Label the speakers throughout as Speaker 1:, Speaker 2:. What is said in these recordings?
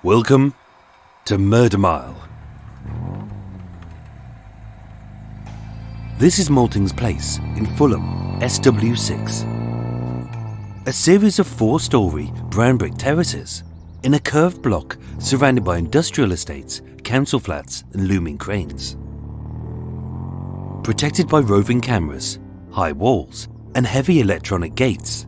Speaker 1: Welcome to Murder Mile. This is Malting's Place in Fulham, SW6. A series of 4-storey brown brick terraces in a curved block surrounded by industrial estates, council flats and looming cranes. Protected by roving cameras, high walls and heavy electronic gates.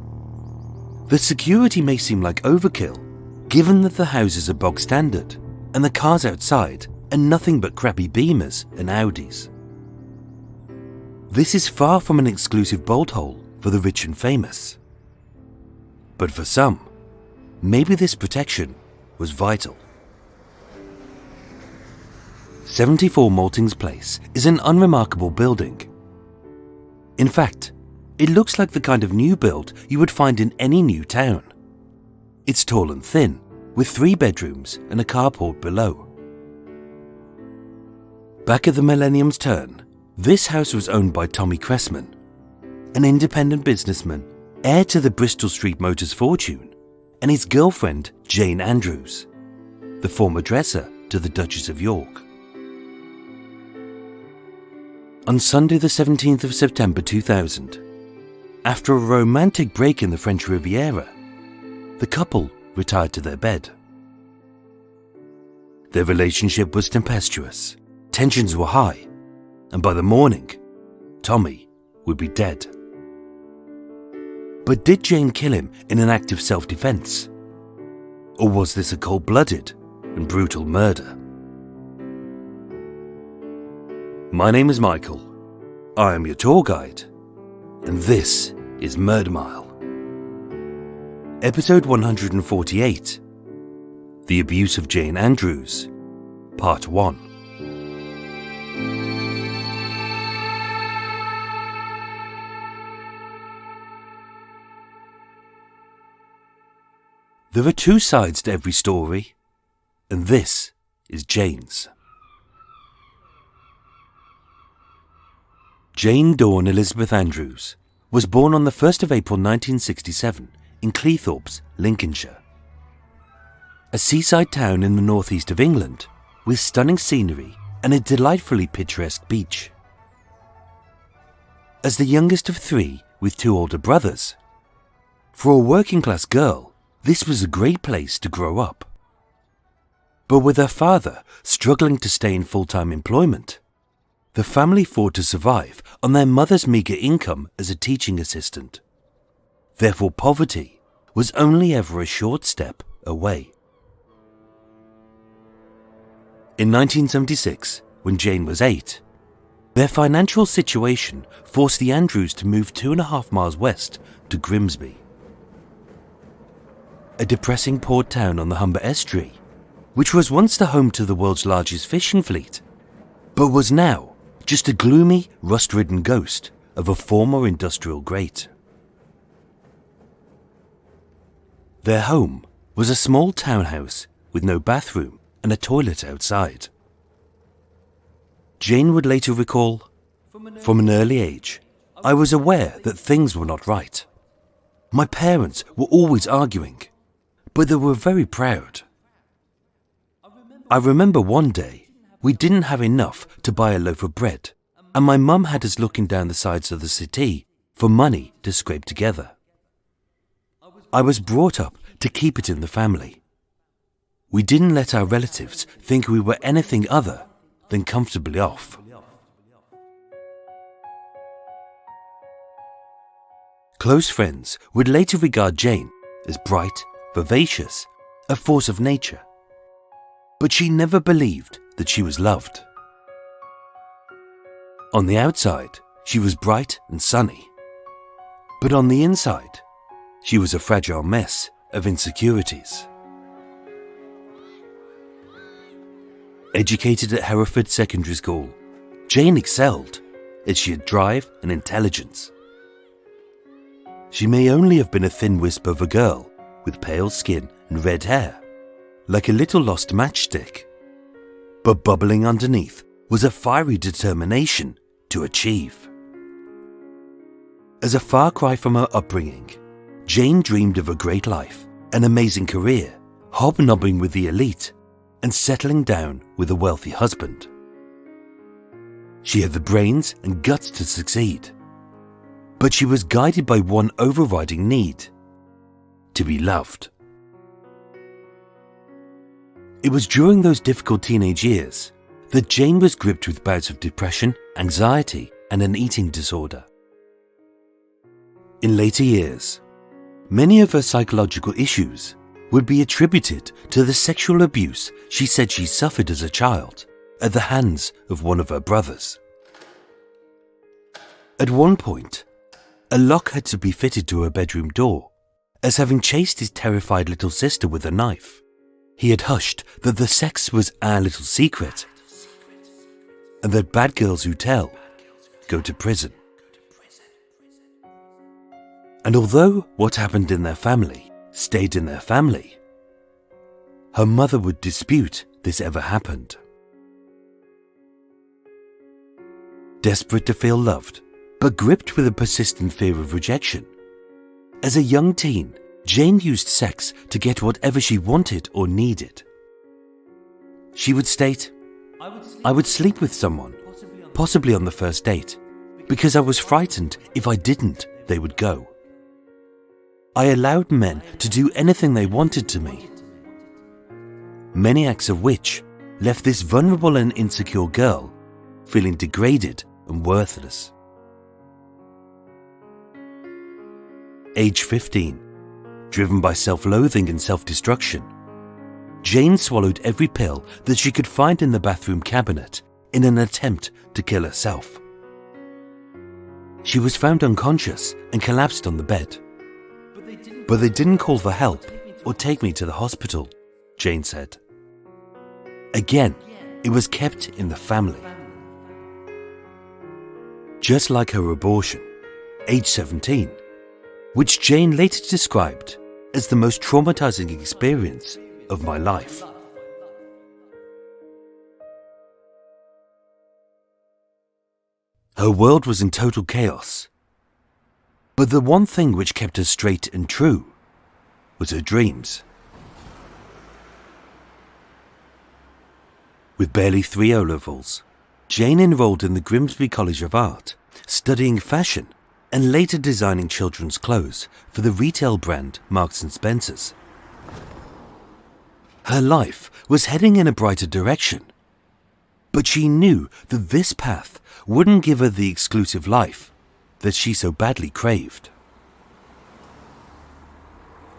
Speaker 1: The security may seem like overkill, given that the houses are bog standard and the cars outside are nothing but crappy Beamers and Audis. This is far from an exclusive bolt hole for the rich and famous. But for some, maybe this protection was vital. 74 Malting's Place is an unremarkable building. In fact, it looks like the kind of new build you would find in any new town. It's tall and thin, with 3 bedrooms and a carport below. Back at the millennium's turn, this house was owned by Tommy Cressman, an independent businessman, heir to the Bristol Street Motors fortune, and his girlfriend Jane Andrews, the former dresser to the Duchess of York. On Sunday the 17th of September 2000, after a romantic break in the French Riviera, the couple retired to their bed. Their relationship was tempestuous, tensions were high, and by the morning, Tommy would be dead. But did Jane kill him in an act of self-defense? Or was this a cold-blooded and brutal murder? My name is Michael. I am your tour guide, and this is Murder Mile. Episode 148, The Abuse of Jane Andrews, Part 1. There are 2 sides to every story, and this is Jane's. Jane Dawn Elizabeth Andrews was born on the 1st of April 1967 in Cleethorpes, Lincolnshire. A seaside town in the northeast of England with stunning scenery and a delightfully picturesque beach. As the youngest of 3 with 2 older brothers, for a working class girl, this was a great place to grow up. But with her father struggling to stay in full-time employment, the family fought to survive on their mother's meagre income as a teaching assistant. Therefore, poverty was only ever a short step away. In 1976, when Jane was 8, their financial situation forced the Andrews to move 2.5 miles west to Grimsby. A depressing port town on the Humber estuary, which was once the home to the world's largest fishing fleet, but was now just a gloomy, rust-ridden ghost of a former industrial great. Their home was a small townhouse with no bathroom and a toilet outside. Jane would later recall, "From an early age, I was aware that things were not right. My parents were always arguing, but they were very proud. I remember one day we didn't have enough to buy a loaf of bread, and my mum had us looking down the sides of the city for money to scrape together. I was brought up to keep it in the family. We didn't let our relatives think we were anything other than comfortably off." Close friends would later regard Jane as bright, vivacious, a force of nature. But she never believed that she was loved. On the outside, she was bright and sunny. But on the inside, she was a fragile mess of insecurities. Educated at Hereford Secondary School, Jane excelled as she had drive and intelligence. She may only have been a thin wisp of a girl with pale skin and red hair, like a little lost matchstick, but bubbling underneath was a fiery determination to achieve. As a far cry from her upbringing, Jane dreamed of a great life, an amazing career, hobnobbing with the elite, and settling down with a wealthy husband. She had the brains and guts to succeed, but she was guided by one overriding need: to be loved. It was during those difficult teenage years that Jane was gripped with bouts of depression, anxiety, and an eating disorder. In later years, many of her psychological issues would be attributed to the sexual abuse she said she suffered as a child at the hands of one of her brothers. At one point, a lock had to be fitted to her bedroom door, as having chased his terrified little sister with a knife, he had hushed that the sex was our little secret, and that bad girls who tell go to prison. And although what happened in their family stayed in their family, her mother would dispute this ever happened. Desperate to feel loved, but gripped with a persistent fear of rejection, as a young teen, Jane used sex to get whatever she wanted or needed. She would state, "I would sleep with someone, possibly on the first date, because I was frightened if I didn't, they would go. I allowed men to do anything they wanted to me." Many acts of which left this vulnerable and insecure girl feeling degraded and worthless. Age 15, driven by self-loathing and self-destruction, Jane swallowed every pill that she could find in the bathroom cabinet in an attempt to kill herself. She was found unconscious and collapsed on the bed. "But they didn't call for help or take me to the hospital," Jane said. Again, it was kept in the family. Just like her abortion, age 17, which Jane later described as the most traumatizing experience of my life. Her world was in total chaos, but the one thing which kept her straight and true was her dreams. With barely 3 O-levels, Jane enrolled in the Grimsby College of Art, studying fashion and later designing children's clothes for the retail brand Marks & Spencer's. Her life was heading in a brighter direction, but she knew that this path wouldn't give her the exclusive life that she so badly craved.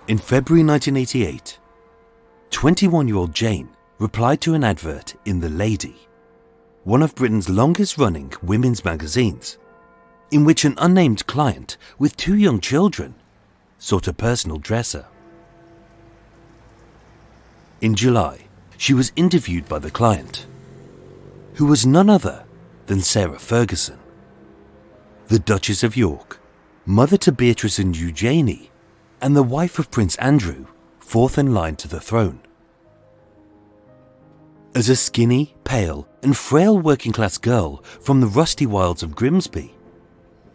Speaker 1: In February 1988, 21-year-old Jane replied to an advert in The Lady, one of Britain's longest-running women's magazines, in which an unnamed client with 2 young children sought a personal dresser. In July, she was interviewed by the client, who was none other than Sarah Ferguson, the Duchess of York, mother to Beatrice and Eugenie, and the wife of Prince Andrew, 4th in line to the throne. As a skinny, pale, and frail working-class girl from the rusty wilds of Grimsby,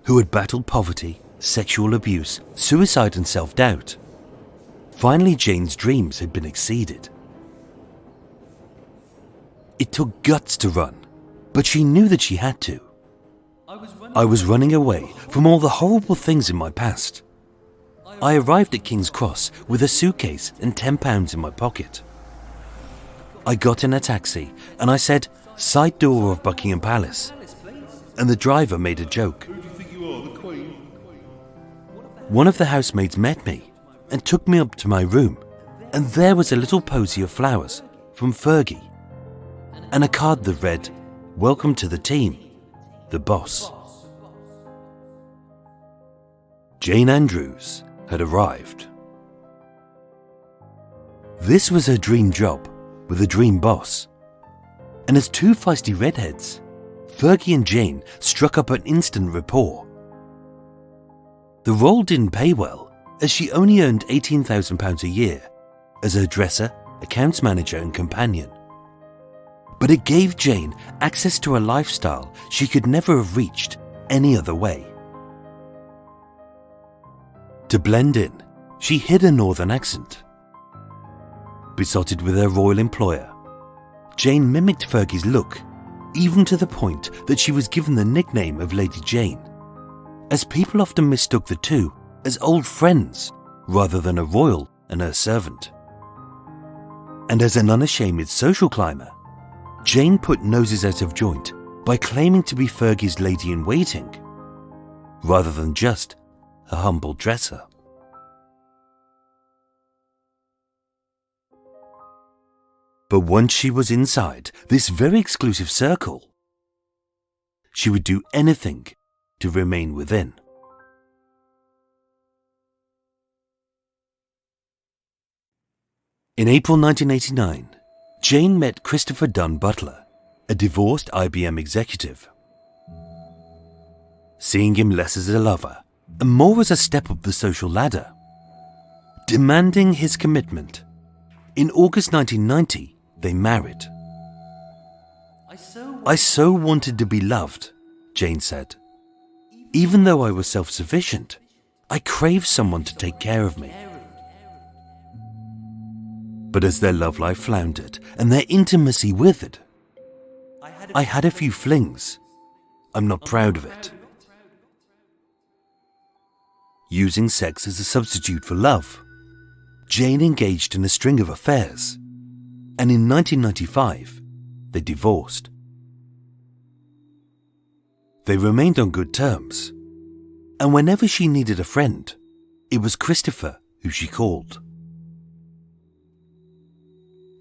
Speaker 1: who had battled poverty, sexual abuse, suicide, and self-doubt, finally Jane's dreams had been exceeded. It took guts to run, but she knew that she had to. I was running away from all the horrible things in my past. I arrived at King's Cross with a suitcase and £10 in my pocket. I got in a taxi and I said, "Side door of Buckingham Palace," and the driver made a joke.
Speaker 2: Who do you think you are, the Queen?
Speaker 1: One of the housemaids met me and took me up to my room, and there was a little posy of flowers from Fergie and a card that read, "Welcome to the team, the boss." Jane Andrews had arrived. This was her dream job with a dream boss, and as 2 feisty redheads, Fergie and Jane struck up an instant rapport. The role didn't pay well, as she only earned £18,000 a year as her dresser, accounts manager and companion. But it gave Jane access to a lifestyle she could never have reached any other way. To blend in, she hid a northern accent. Besotted with her royal employer, Jane mimicked Fergie's look, even to the point that she was given the nickname of Lady Jane, as people often mistook the two as old friends rather than a royal and her servant. And as an unashamed social climber, Jane put noses out of joint by claiming to be Fergie's lady-in-waiting, rather than just a humble dresser. But once she was inside this very exclusive circle, she would do anything to remain within. In April 1989, Jane met Christopher Dunn Butler, a divorced IBM executive. Seeing him less as a lover and more as a step up the social ladder, demanding his commitment, in August 1990, they married. I so wanted to be loved, Jane said. Even though I was self-sufficient, I craved someone to take care of me. But as their love life floundered and their intimacy withered, I had a few flings. I'm not proud of it. Using sex as a substitute for love, Jane engaged in a string of affairs, and in 1995, they divorced. They remained on good terms, and whenever she needed a friend, it was Christopher who she called.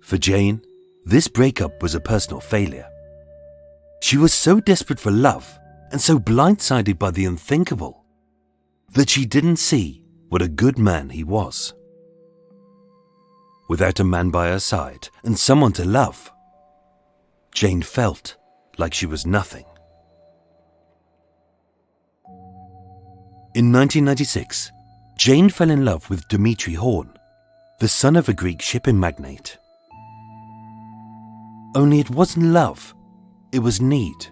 Speaker 1: For Jane, this breakup was a personal failure. She was so desperate for love and so blindsided by the unthinkable that she didn't see what a good man he was. Without a man by her side and someone to love, Jane felt like she was nothing. In 1996, Jane fell in love with Dimitri Horn, the son of a Greek shipping magnate. Only it wasn't love, it was need.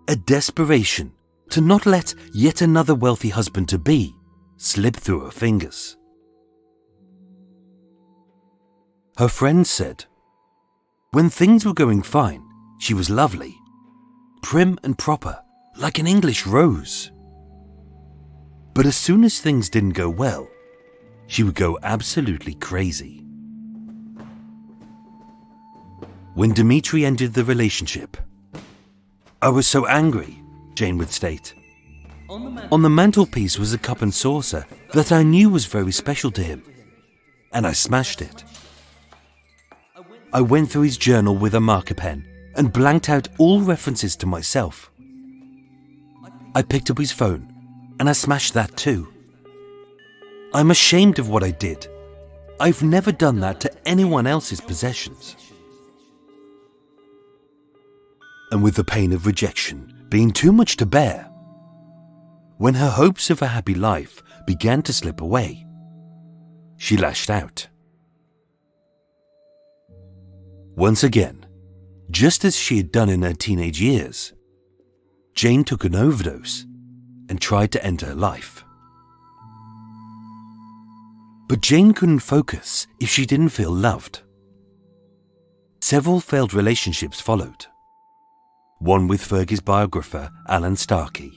Speaker 1: A desperation to not let yet another wealthy husband-to-be slip through her fingers. Her friends said, when things were going fine, she was lovely, prim and proper, like an English rose. But as soon as things didn't go well, she would go absolutely crazy. When Dimitri ended the relationship, I was so angry, Jane would state. On the mantelpiece was a cup and saucer that I knew was very special to him, and I smashed it. I went through his journal with a marker pen and blanked out all references to myself. I picked up his phone and I smashed that too. I'm ashamed of what I did. I've never done that to anyone else's possessions. And with the pain of rejection being too much to bear, when her hopes of a happy life began to slip away, she lashed out. Once again, just as she had done in her teenage years, Jane took an overdose and tried to end her life. But Jane couldn't focus if she didn't feel loved. Several failed relationships followed. One with Fergie's biographer, Alan Starkey,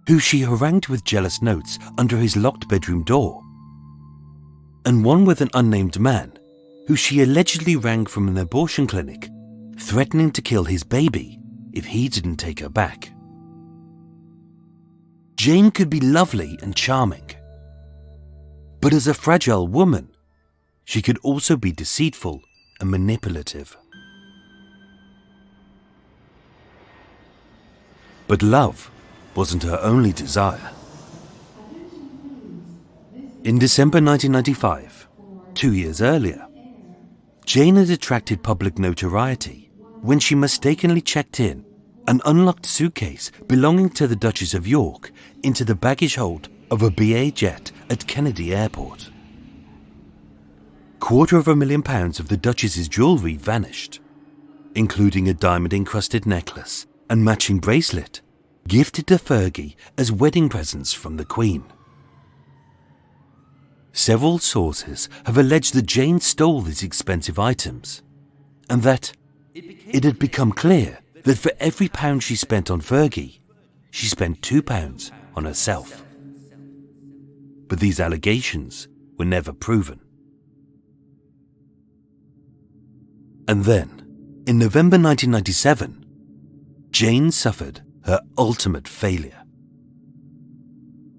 Speaker 1: who she harangued with jealous notes under his locked bedroom door. And one with an unnamed man, who she allegedly rang from an abortion clinic, threatening to kill his baby if he didn't take her back. Jane could be lovely and charming, but as a fragile woman, she could also be deceitful and manipulative. But love wasn't her only desire. In December 1995, 2 years earlier, Jane had attracted public notoriety when she mistakenly checked in an unlocked suitcase belonging to the Duchess of York into the baggage hold of a BA jet at Kennedy Airport. £250,000 of the Duchess's jewellery vanished, including a diamond-encrusted necklace and matching bracelet gifted to Fergie as wedding presents from the Queen. Several sources have alleged that Jane stole these expensive items, and that it had become clear that for every pound she spent on Fergie, she spent £2 on herself. But these allegations were never proven. And then, in November 1997, Jane suffered her ultimate failure.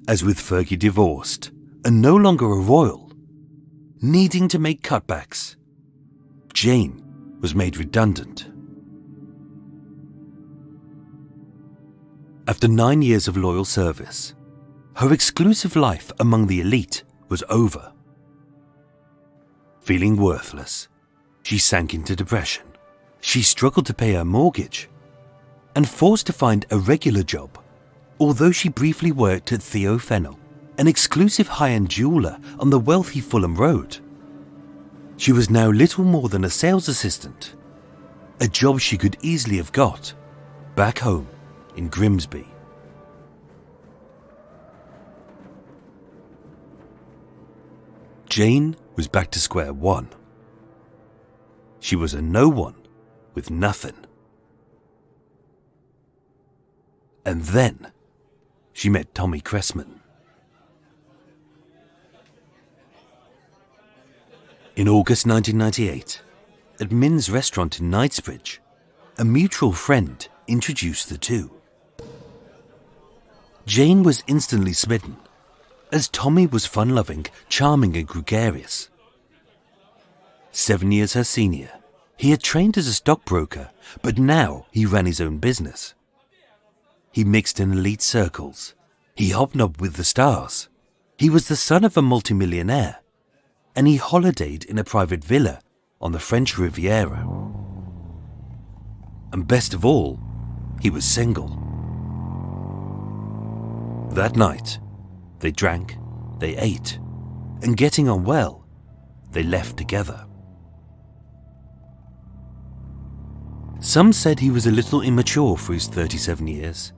Speaker 1: As with Fergie divorced and no longer a royal, needing to make cutbacks, Jane was made redundant. After 9 years of loyal service, her exclusive life among the elite was over. Feeling worthless, she sank into depression. She struggled to pay her mortgage and forced to find a regular job, although she briefly worked at Theo Fennell, an exclusive high-end jeweller on the wealthy Fulham Road. She was now little more than a sales assistant, a job she could easily have got back home in Grimsby. Jane was back to square one. She was a no one with nothing. And then she met Tommy Cressman. In August 1998, at Min's restaurant in Knightsbridge, a mutual friend introduced the two. Jane was instantly smitten, as Tommy was fun-loving, charming and gregarious. 7 years her senior, he had trained as a stockbroker, but now he ran his own business. He mixed in elite circles. He hobnobbed with the stars. He was the son of a multimillionaire, and he holidayed in a private villa on the French Riviera. And best of all, he was single. That night, they drank, they ate, and getting on well, they left together. Some said he was a little immature for his 37 years.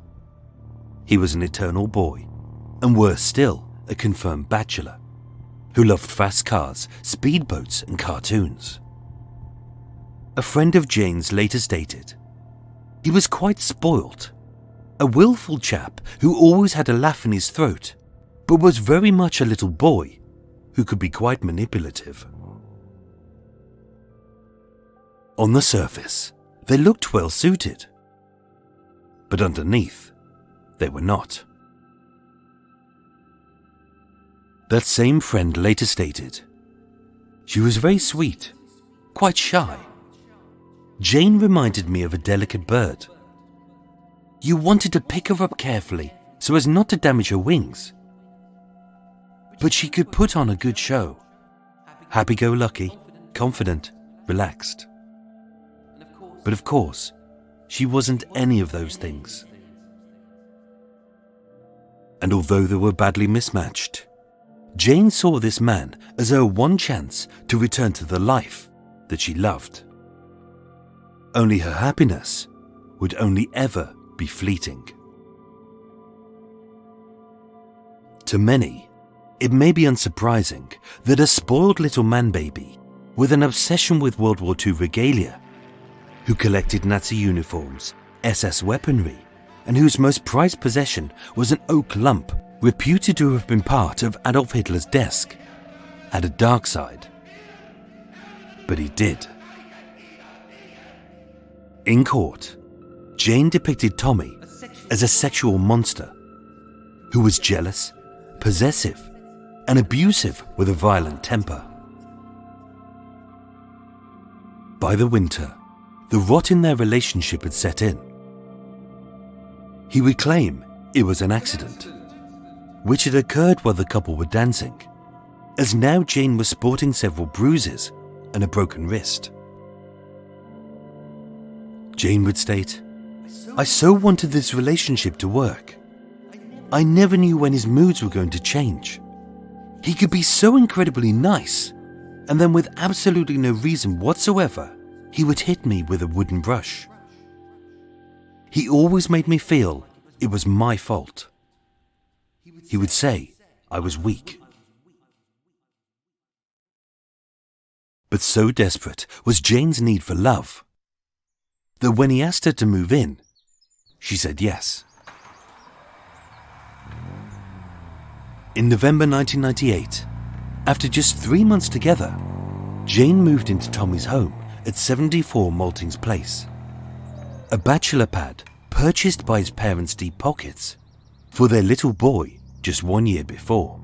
Speaker 1: He was an eternal boy, and worse still, a confirmed bachelor, who loved fast cars, speedboats, and cartoons. A friend of Jane's later stated, he was quite spoilt, a willful chap who always had a laugh in his throat, but was very much a little boy who could be quite manipulative. On the surface, they looked well suited, but underneath, they were not. That same friend later stated, she was very sweet, quite shy. Jane reminded me of a delicate bird. You wanted to pick her up carefully so as not to damage her wings. But she could put on a good show. Happy-go-lucky, confident, relaxed. But of course, she wasn't any of those things. And although they were badly mismatched, Jane saw this man as her one chance to return to the life that she loved. Only her happiness would only ever be fleeting. To many, it may be unsurprising that a spoiled little man-baby with an obsession with World War II regalia, who collected Nazi uniforms, SS weaponry, and whose most prized possession was an oak lump reputed to have been part of Adolf Hitler's desk, had a dark side. But he did. In court, Jane depicted Tommy as a sexual monster who was jealous, possessive, and abusive with a violent temper. By the winter, the rot in their relationship had set in. He would claim it was an accident, which had occurred while the couple were dancing, as now Jane was sporting several bruises and a broken wrist. Jane would state, I so wanted this relationship to work. I never knew when his moods were going to change. He could be so incredibly nice, and then with absolutely no reason whatsoever, he would hit me with a wooden brush. He always made me feel it was my fault. He would say I was weak. But so desperate was Jane's need for love that when he asked her to move in, she said yes. In November 1998, after just 3 months together, Jane moved into Tommy's home at 74 Maltings Place, a bachelor pad purchased by his parents' deep pockets for their little boy just 1 year before.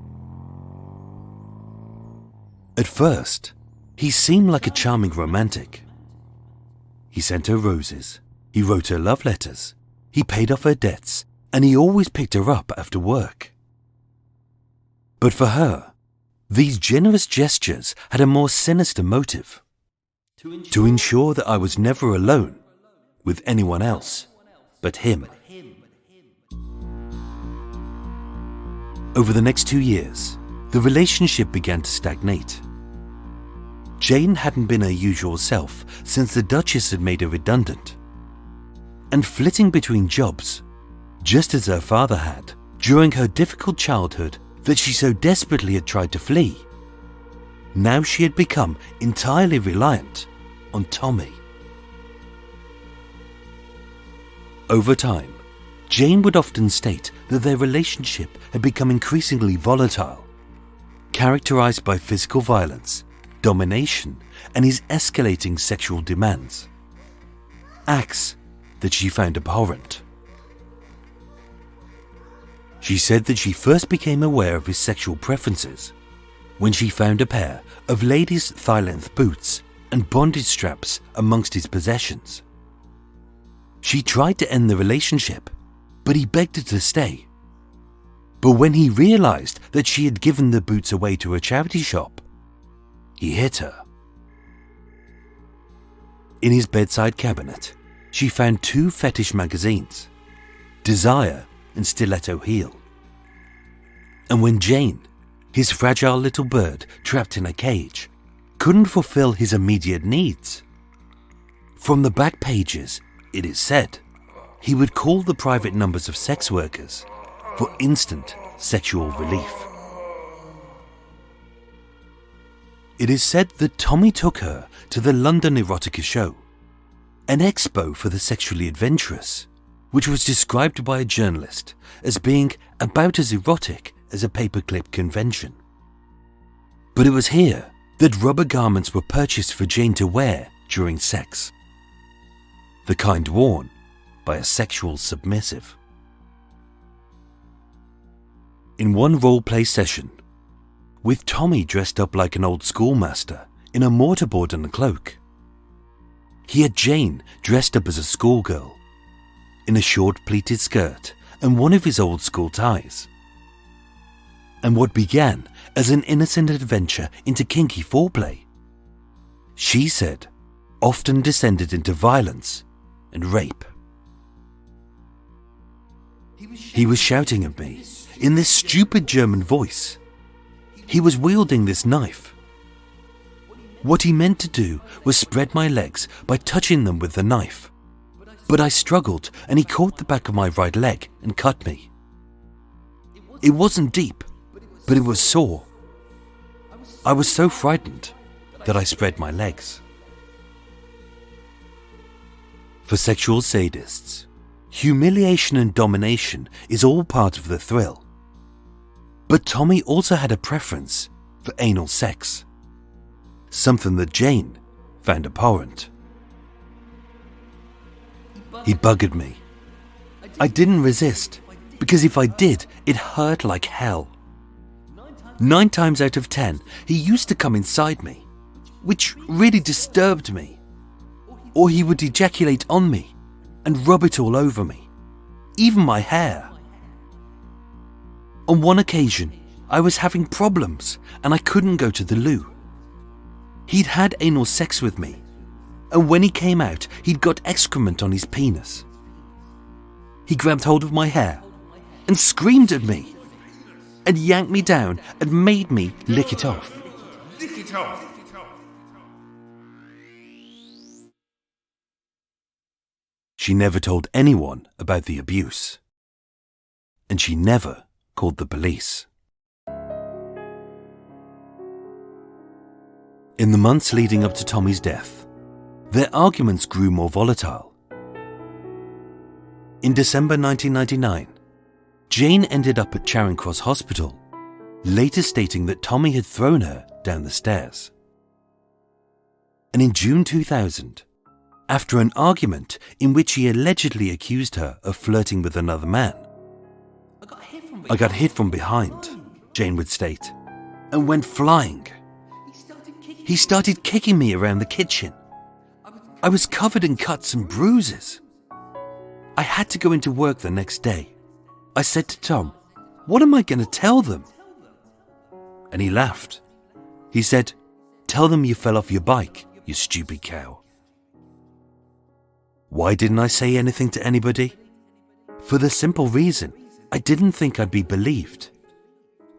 Speaker 1: At first, he seemed like a charming romantic. He sent her roses, he wrote her love letters, he paid off her debts, and he always picked her up after work. But for her, these generous gestures had a more sinister motive: to ensure that I was never alone with anyone else but him. Over the next 2 years, the relationship began to stagnate. Jane hadn't been her usual self since the Duchess had made her redundant, and flitting between jobs, just as her father had during her difficult childhood that she so desperately had tried to flee. Now she had become entirely reliant on Tommy. Over time, Jane would often state that their relationship had become increasingly volatile, characterized by physical violence, domination, and his escalating sexual demands, acts that she found abhorrent. She said that she first became aware of his sexual preferences when she found a pair of ladies' thigh-length boots and bondage straps amongst his possessions. She tried to end the relationship, but he begged her to stay. But when he realized that she had given the boots away to a charity shop, he hit her. In his bedside cabinet, she found 2 fetish magazines, Desire and Stiletto Heel. And when Jane, his fragile little bird trapped in a cage, couldn't fulfill his immediate needs, from the back pages, it is said, he would call the private numbers of sex workers for instant sexual relief. It is said that Tommy took her to the London Erotica Show, an expo for the sexually adventurous, which was described by a journalist as being about as erotic as a paperclip convention. But it was here that rubber garments were purchased for Jane to wear during sex, the kind worn by a sexual submissive. In one role-play session, with Tommy dressed up like an old schoolmaster in a mortarboard and a cloak, he had Jane dressed up as a schoolgirl, in a short pleated skirt and one of his old school ties. And what began as an innocent adventure into kinky foreplay, she said, often descended into violence and rape. He was shouting at me in this stupid German voice. He was wielding this knife. What he meant to do was spread my legs by touching them with the knife. But I struggled and he caught the back of my right leg and cut me. It wasn't deep, but it was sore. I was so frightened that I spread my legs. For sexual sadists, humiliation and domination is all part of the thrill. But Tommy also had a preference for anal sex, something that Jane found abhorrent. He buggered me. I didn't resist, because if I did, it hurt like hell. 9 times out of 10, he used to come inside me, which really disturbed me. Or he would ejaculate on me and rub it all over me, even my hair. On one occasion, I was having problems and I couldn't go to the loo. He'd had anal sex with me, and when he came out, he'd got excrement on his penis. He grabbed hold of my hair and screamed at me and yanked me down and made me lick it off.
Speaker 2: Lick it off.
Speaker 1: She never told anyone about the abuse, and she never called the police. In the months leading up to Tommy's death, their arguments grew more volatile. In December 1999, Jane ended up at Charing Cross Hospital, later stating that Tommy had thrown her down the stairs. And in June 2000, after an argument in which he allegedly accused her of flirting with another man, "I got hit from behind," Jane would state, "and went flying. He started kicking me around the kitchen. I was covered in cuts and bruises. I had to go into work the next day. I said to Tom, 'What am I going to tell them?' And he laughed. He said, 'Tell them you fell off your bike, you stupid cow.' Why didn't I say anything to anybody? For the simple reason I didn't think I'd be believed.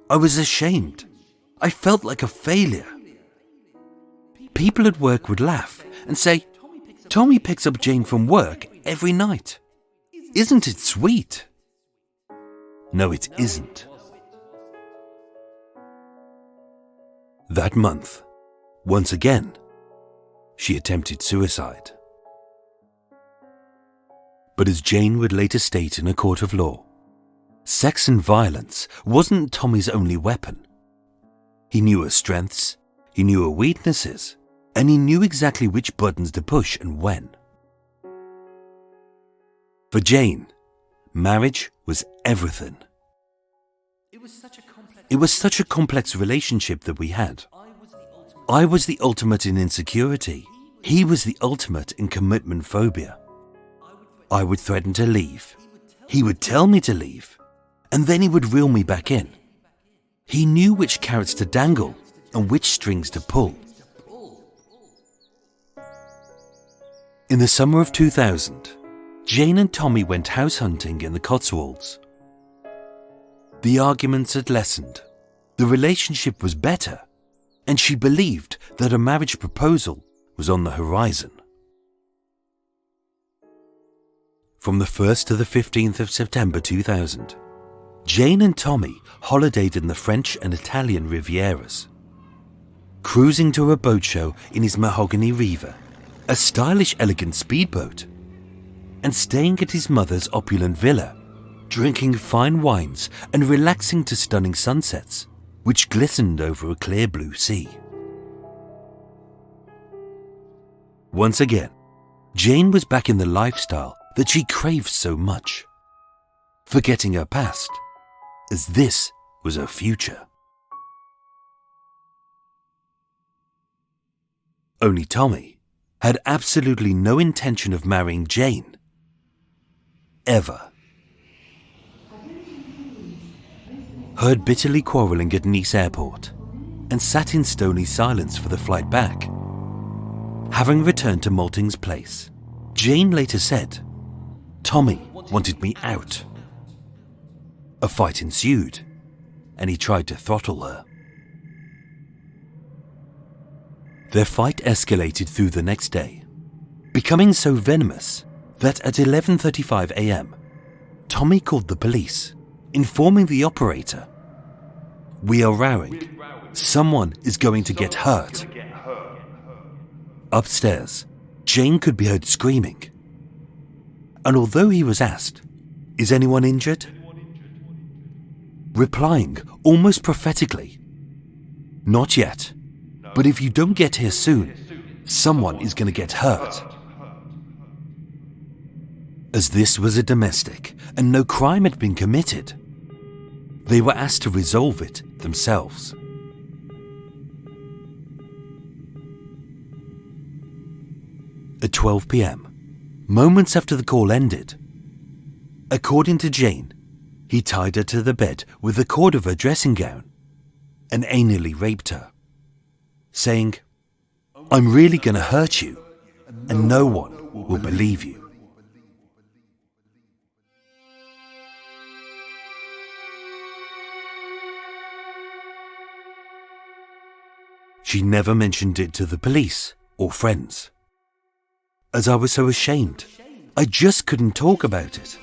Speaker 1: I was ashamed. I felt like a failure. People at work would laugh and say, 'Tommy picks up Jane from work every night. Isn't it sweet?' No, it isn't." That month, once again, she attempted suicide. But as Jane would later state in a court of law, sex and violence wasn't Tommy's only weapon. He knew her strengths, he knew her weaknesses, and he knew exactly which buttons to push and when. For Jane, marriage was everything. It was such a complex relationship that we had. I was the ultimate in insecurity. He was the ultimate in commitment phobia. I would threaten to leave. He would tell me to leave, and then he would reel me back in. He knew which carrots to dangle and which strings to pull. In the summer of 2000, Jane and Tommy went house hunting in the Cotswolds. The arguments had lessened, the relationship was better, and she believed that a marriage proposal was on the horizon. From the 1st to the 15th of September 2000, Jane and Tommy holidayed in the French and Italian Rivieras, cruising to a boat show in his Mahogany Riva, a stylish, elegant speedboat, and staying at his mother's opulent villa, drinking fine wines and relaxing to stunning sunsets, which glistened over a clear blue sea. Once again, Jane was back in the lifestyle that she craved so much, forgetting her past, as this was her future. Only Tommy had absolutely no intention of marrying Jane, ever. Heard bitterly quarrelling at Nice airport, and sat in stony silence for the flight back. Having returned to Malting's place, Jane later said, "Tommy wanted me out." A fight ensued, and he tried to throttle her. Their fight escalated through the next day, becoming so venomous that at 11:35 a.m., Tommy called the police, informing the operator, "We are rowing. Someone is going to get hurt." Upstairs, Jane could be heard screaming. And although he was asked, "Is anyone injured?" replying almost prophetically, "Not yet, but if you don't get here soon, someone is going to get hurt." As this was a domestic and no crime had been committed, they were asked to resolve it themselves. At 12 p.m, moments after the call ended, according to Jane, he tied her to the bed with the cord of her dressing gown and anally raped her, saying, "I'm really going to hurt you, and no one will believe you." She never mentioned it to the police or friends. As I was so ashamed, I just couldn't talk about it.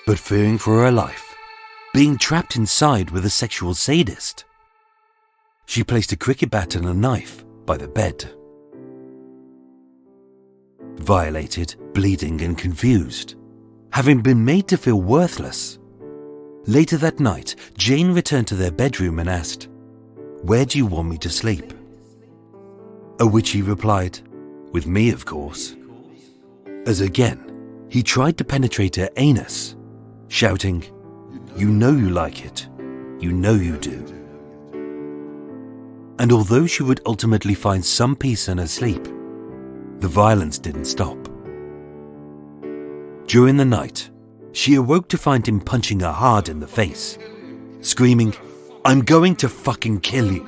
Speaker 1: But fearing for her life, being trapped inside with a sexual sadist, She placed a cricket bat and a knife by the bed. Violated, bleeding and confused, having been made to feel worthless. Later that night, Jane returned to their bedroom and asked, "Where do you want me to sleep?" At which he replied, "With me, of course." As again, he tried to penetrate her anus, shouting, "You know you like it. You know you do." And although she would ultimately find some peace in her sleep, the violence didn't stop. During the night, she awoke to find him punching her hard in the face, screaming, "I'm going to fucking kill you."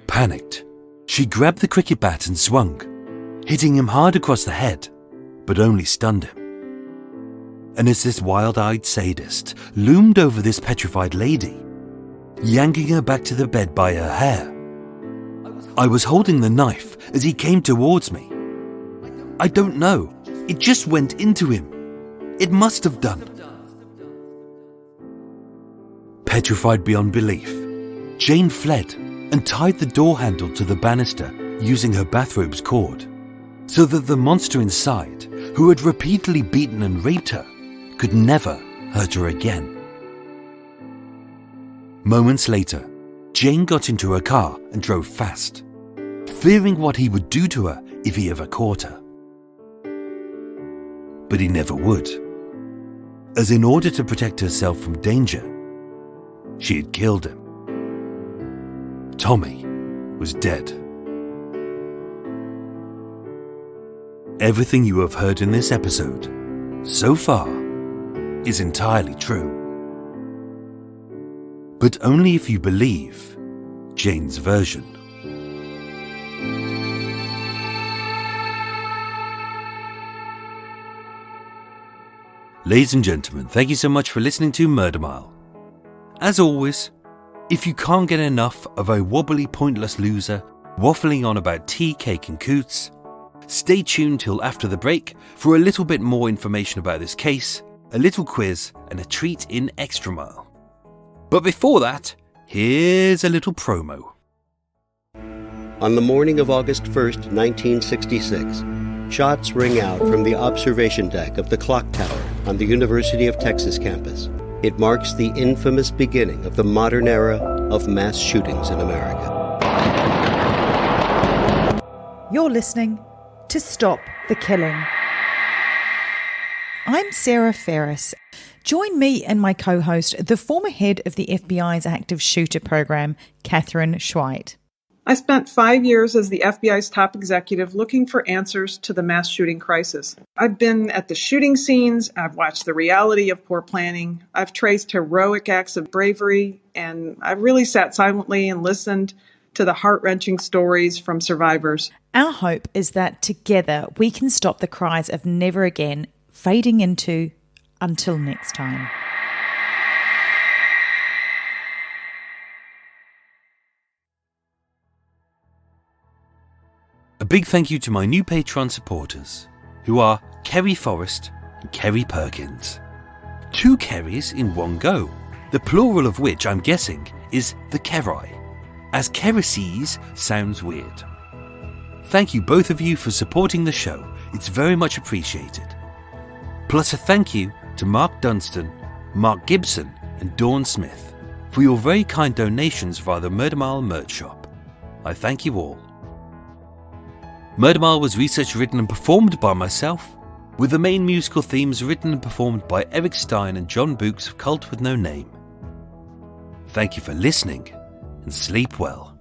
Speaker 1: Panicked, she grabbed the cricket bat and swung, hitting him hard across the head, but only stunned him. And as this wild-eyed sadist loomed over this petrified lady, yanking her back to the bed by her hair, I was holding the knife as he came towards me. I don't know, it just went into him. It must have done. Petrified beyond belief, Jane fled and tied the door handle to the banister using her bathrobe's cord, so that the monster inside, who had repeatedly beaten and raped her, could never hurt her again. Moments later, Jane got into her car and drove fast, fearing what he would do to her if he ever caught her. But he never would, as in order to protect herself from danger, she had killed him. Tommy was dead. Everything you have heard in this episode, so far, is entirely true. But only if you believe Jane's version. Ladies and gentlemen, thank you so much for listening to Murder Mile. As always, if you can't get enough of a wobbly, pointless loser waffling on about tea, cake and coots, stay tuned till after the break for a little bit more information about this case, a little quiz and a treat in Extra Mile. But before that, here's a little promo.
Speaker 2: On the morning of August 1st, 1966, shots ring out from the observation deck of the clock tower on the University of Texas campus. It marks the infamous beginning of the modern era of mass shootings in America.
Speaker 3: You're listening to Stop the Killing. I'm Sarah Ferris. Join me and my co-host, the former head of the FBI's active shooter program, Catherine Schweit.
Speaker 4: I spent 5 years as the FBI's top executive looking for answers to the mass shooting crisis. I've been at the shooting scenes, I've watched the reality of poor planning, I've traced heroic acts of bravery, and I've really sat silently and listened to the heart-wrenching stories from survivors.
Speaker 3: Our hope is that together we can stop the cries of never again fading into until next time.
Speaker 1: A big thank you to my new Patreon supporters, who are Kerry Forrest and Kerry Perkins. 2 Kerrys in one go, the plural of which I'm guessing is the Kerry, as Kerrysees sounds weird. Thank you both of you for supporting the show, it's very much appreciated. Plus a thank you to Mark Dunstan, Mark Gibson and Dawn Smith for your very kind donations via the Murder Mile merch shop. I thank you all. Murder Mile was researched, written and performed by myself, with the main musical themes written and performed by Eric Stein and John Books of Cult With No Name. Thank you for listening and sleep well.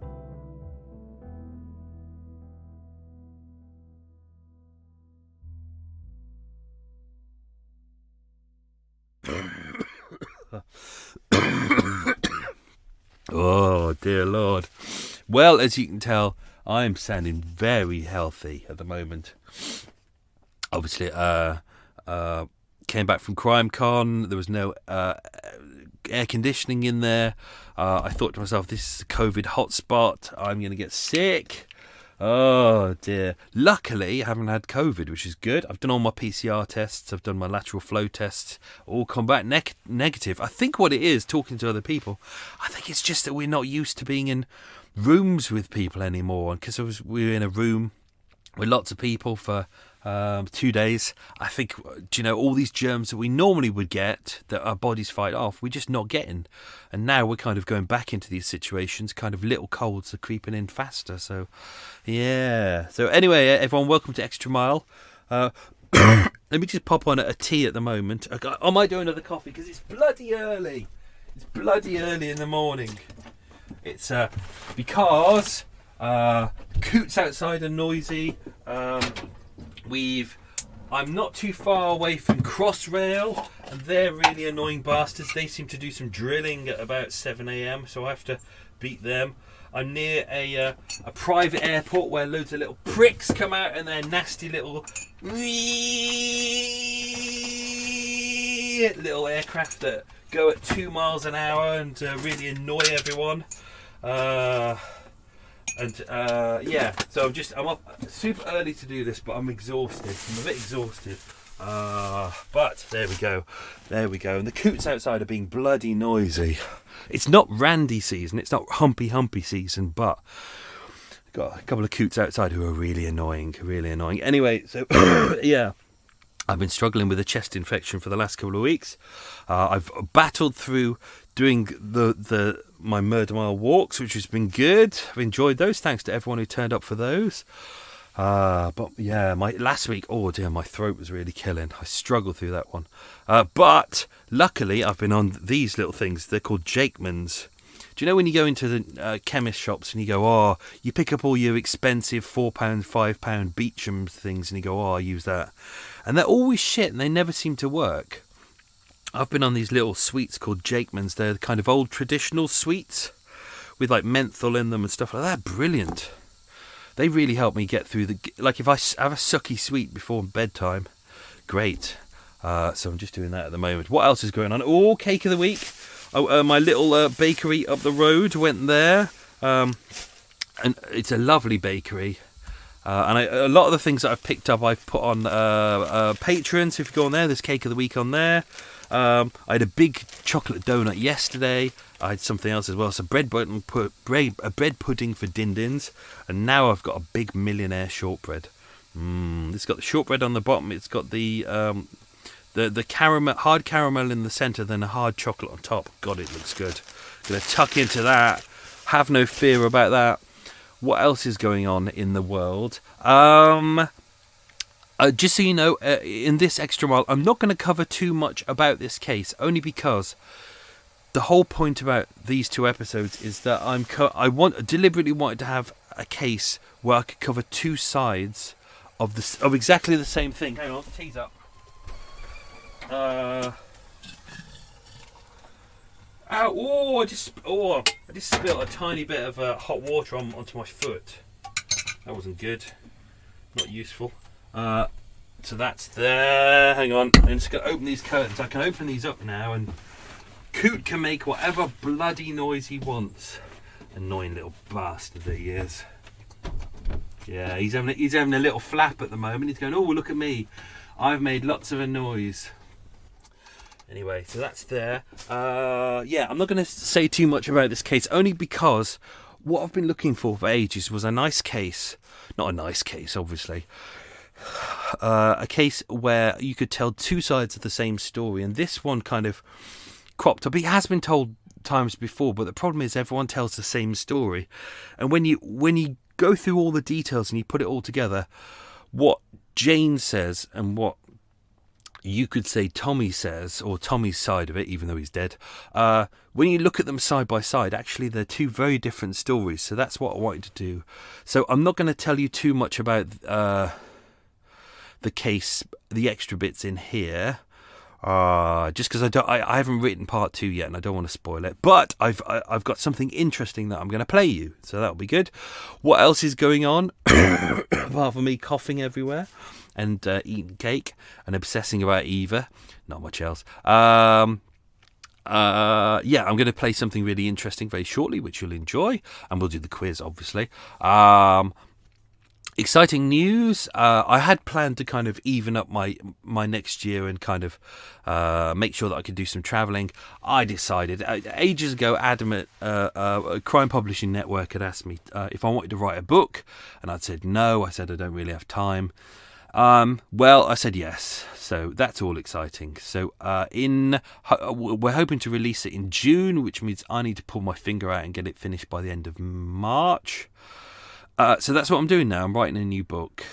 Speaker 1: Oh dear Lord. Well, as you can tell, I'm sounding very healthy at the moment. Obviously, came back from CrimeCon. There was no air conditioning in there. I thought to myself, this is a COVID hotspot. I'm going to get sick. Oh dear. Luckily, I haven't had COVID, which is good. I've done all my PCR tests. I've done my lateral flow tests. All come back negative. I think what it is, talking to other people, I think it's just that we're not used to being in rooms with people anymore. Because we were in a room with lots of people for 2 days. I think, all these germs that we normally would get, that our bodies fight off, we're just not getting. And now we're kind of going back into these situations, kind of little colds are creeping in faster. So, yeah. So anyway, everyone, welcome to Extra Mile. Let me just pop on a tea at the moment. I might do another coffee because it's bloody early. It's bloody early in the morning. It's because coots outside are noisy. I'm not too far away from Crossrail, and they're really annoying bastards. They seem to do some drilling at about 7 a.m, so I have to beat them. I'm near a private airport where loads of little pricks come out and their nasty little aircraft that go at 2 miles an hour and really annoy everyone. So I'm up super early to do this, but I'm exhausted. I'm a bit exhausted. But there we go. And the coots outside are being bloody noisy. It's not randy season, it's not humpy season, but I've got a couple of coots outside who are really annoying. Anyway, so yeah. I've been struggling with a chest infection for the last couple of weeks. I've battled through doing my Murder Mile walks, which has been good. I've enjoyed those. Thanks to everyone who turned up for those. But yeah, my last week, oh dear, my throat was really killing. I struggled through that one. But luckily, I've been on these little things. They're called Jakemans. Do you know when you go into the chemist shops and you go, you pick up all your expensive £4, £5 Beecham things and you go, I use that. And they're always shit and they never seem to work. I've been on these little sweets called Jakemans. They're the kind of old traditional sweets with like menthol in them and stuff like that. Brilliant. They really help me get through like if I have a sucky sweet before bedtime, great. So I'm just doing that at the moment. What else is going on? Oh, cake of the week. My little bakery up the road, went there. And it's a lovely bakery. And a lot of the things that I've picked up, I've put on Patreon. So if you go on there, there's cake of the week on there. I had a big chocolate donut yesterday. I had something else as well. So a bread pudding for din-dins. And now I've got a big millionaire shortbread. It's got the shortbread on the bottom. It's got the caramel, hard caramel in the centre, then a hard chocolate on top. God, it looks good. Gonna tuck into that. Have no fear about that. What else is going on in the world? Just so you know, in this Extra Mile, I'm not going to cover too much about this case, only because the whole point about these 2 episodes is that I deliberately wanted to have a case where I could cover 2 sides of exactly the same thing. Hang on, tease up. I just spilled a tiny bit of hot water onto my foot. That wasn't good. Not useful. So that's there. Hang on. I'm just going to open these curtains. I can open these up now and Coot can make whatever bloody noise he wants. Annoying little bastard that he is. Yeah, he's having a little flap at the moment. He's going, oh, look at me. I've made lots of a noise. Anyway, so that's there. I'm not going to say too much about this case, only because what I've been looking for ages was a nice case. Not a nice case, obviously. A case where you could tell 2 sides of the same story, and this one kind of cropped up. It has been told times before, but the problem is everyone tells the same story. And when you go through all the details and you put it all together, what Jane says and what you could say Tommy says, or Tommy's side of it, even though he's dead, when you look at them side by side, actually they're 2 very different stories. So that's what I wanted to do. So I'm not going to tell you too much about the case, the extra bits in here, just because I haven't written part 2 yet and I don't want to spoil it. But I've got something interesting that I'm going to play you, so that'll be good. What else is going on apart from me coughing everywhere and eating cake and obsessing about Eva? Not much else. I'm going to play something really interesting very shortly, which you'll enjoy, and we'll do the quiz, obviously. exciting news. I had planned to kind of even up my next year and kind of make sure that I could do some travelling. I decided ages ago, Adam at Crime Publishing Network had asked me if I wanted to write a book, and I'd said no. I said I don't really have time. Well, I said yes, so that's all exciting. So we're hoping to release it in June, which means I need to pull my finger out and get it finished by the end of March. So that's what I'm doing now. I'm writing a new book,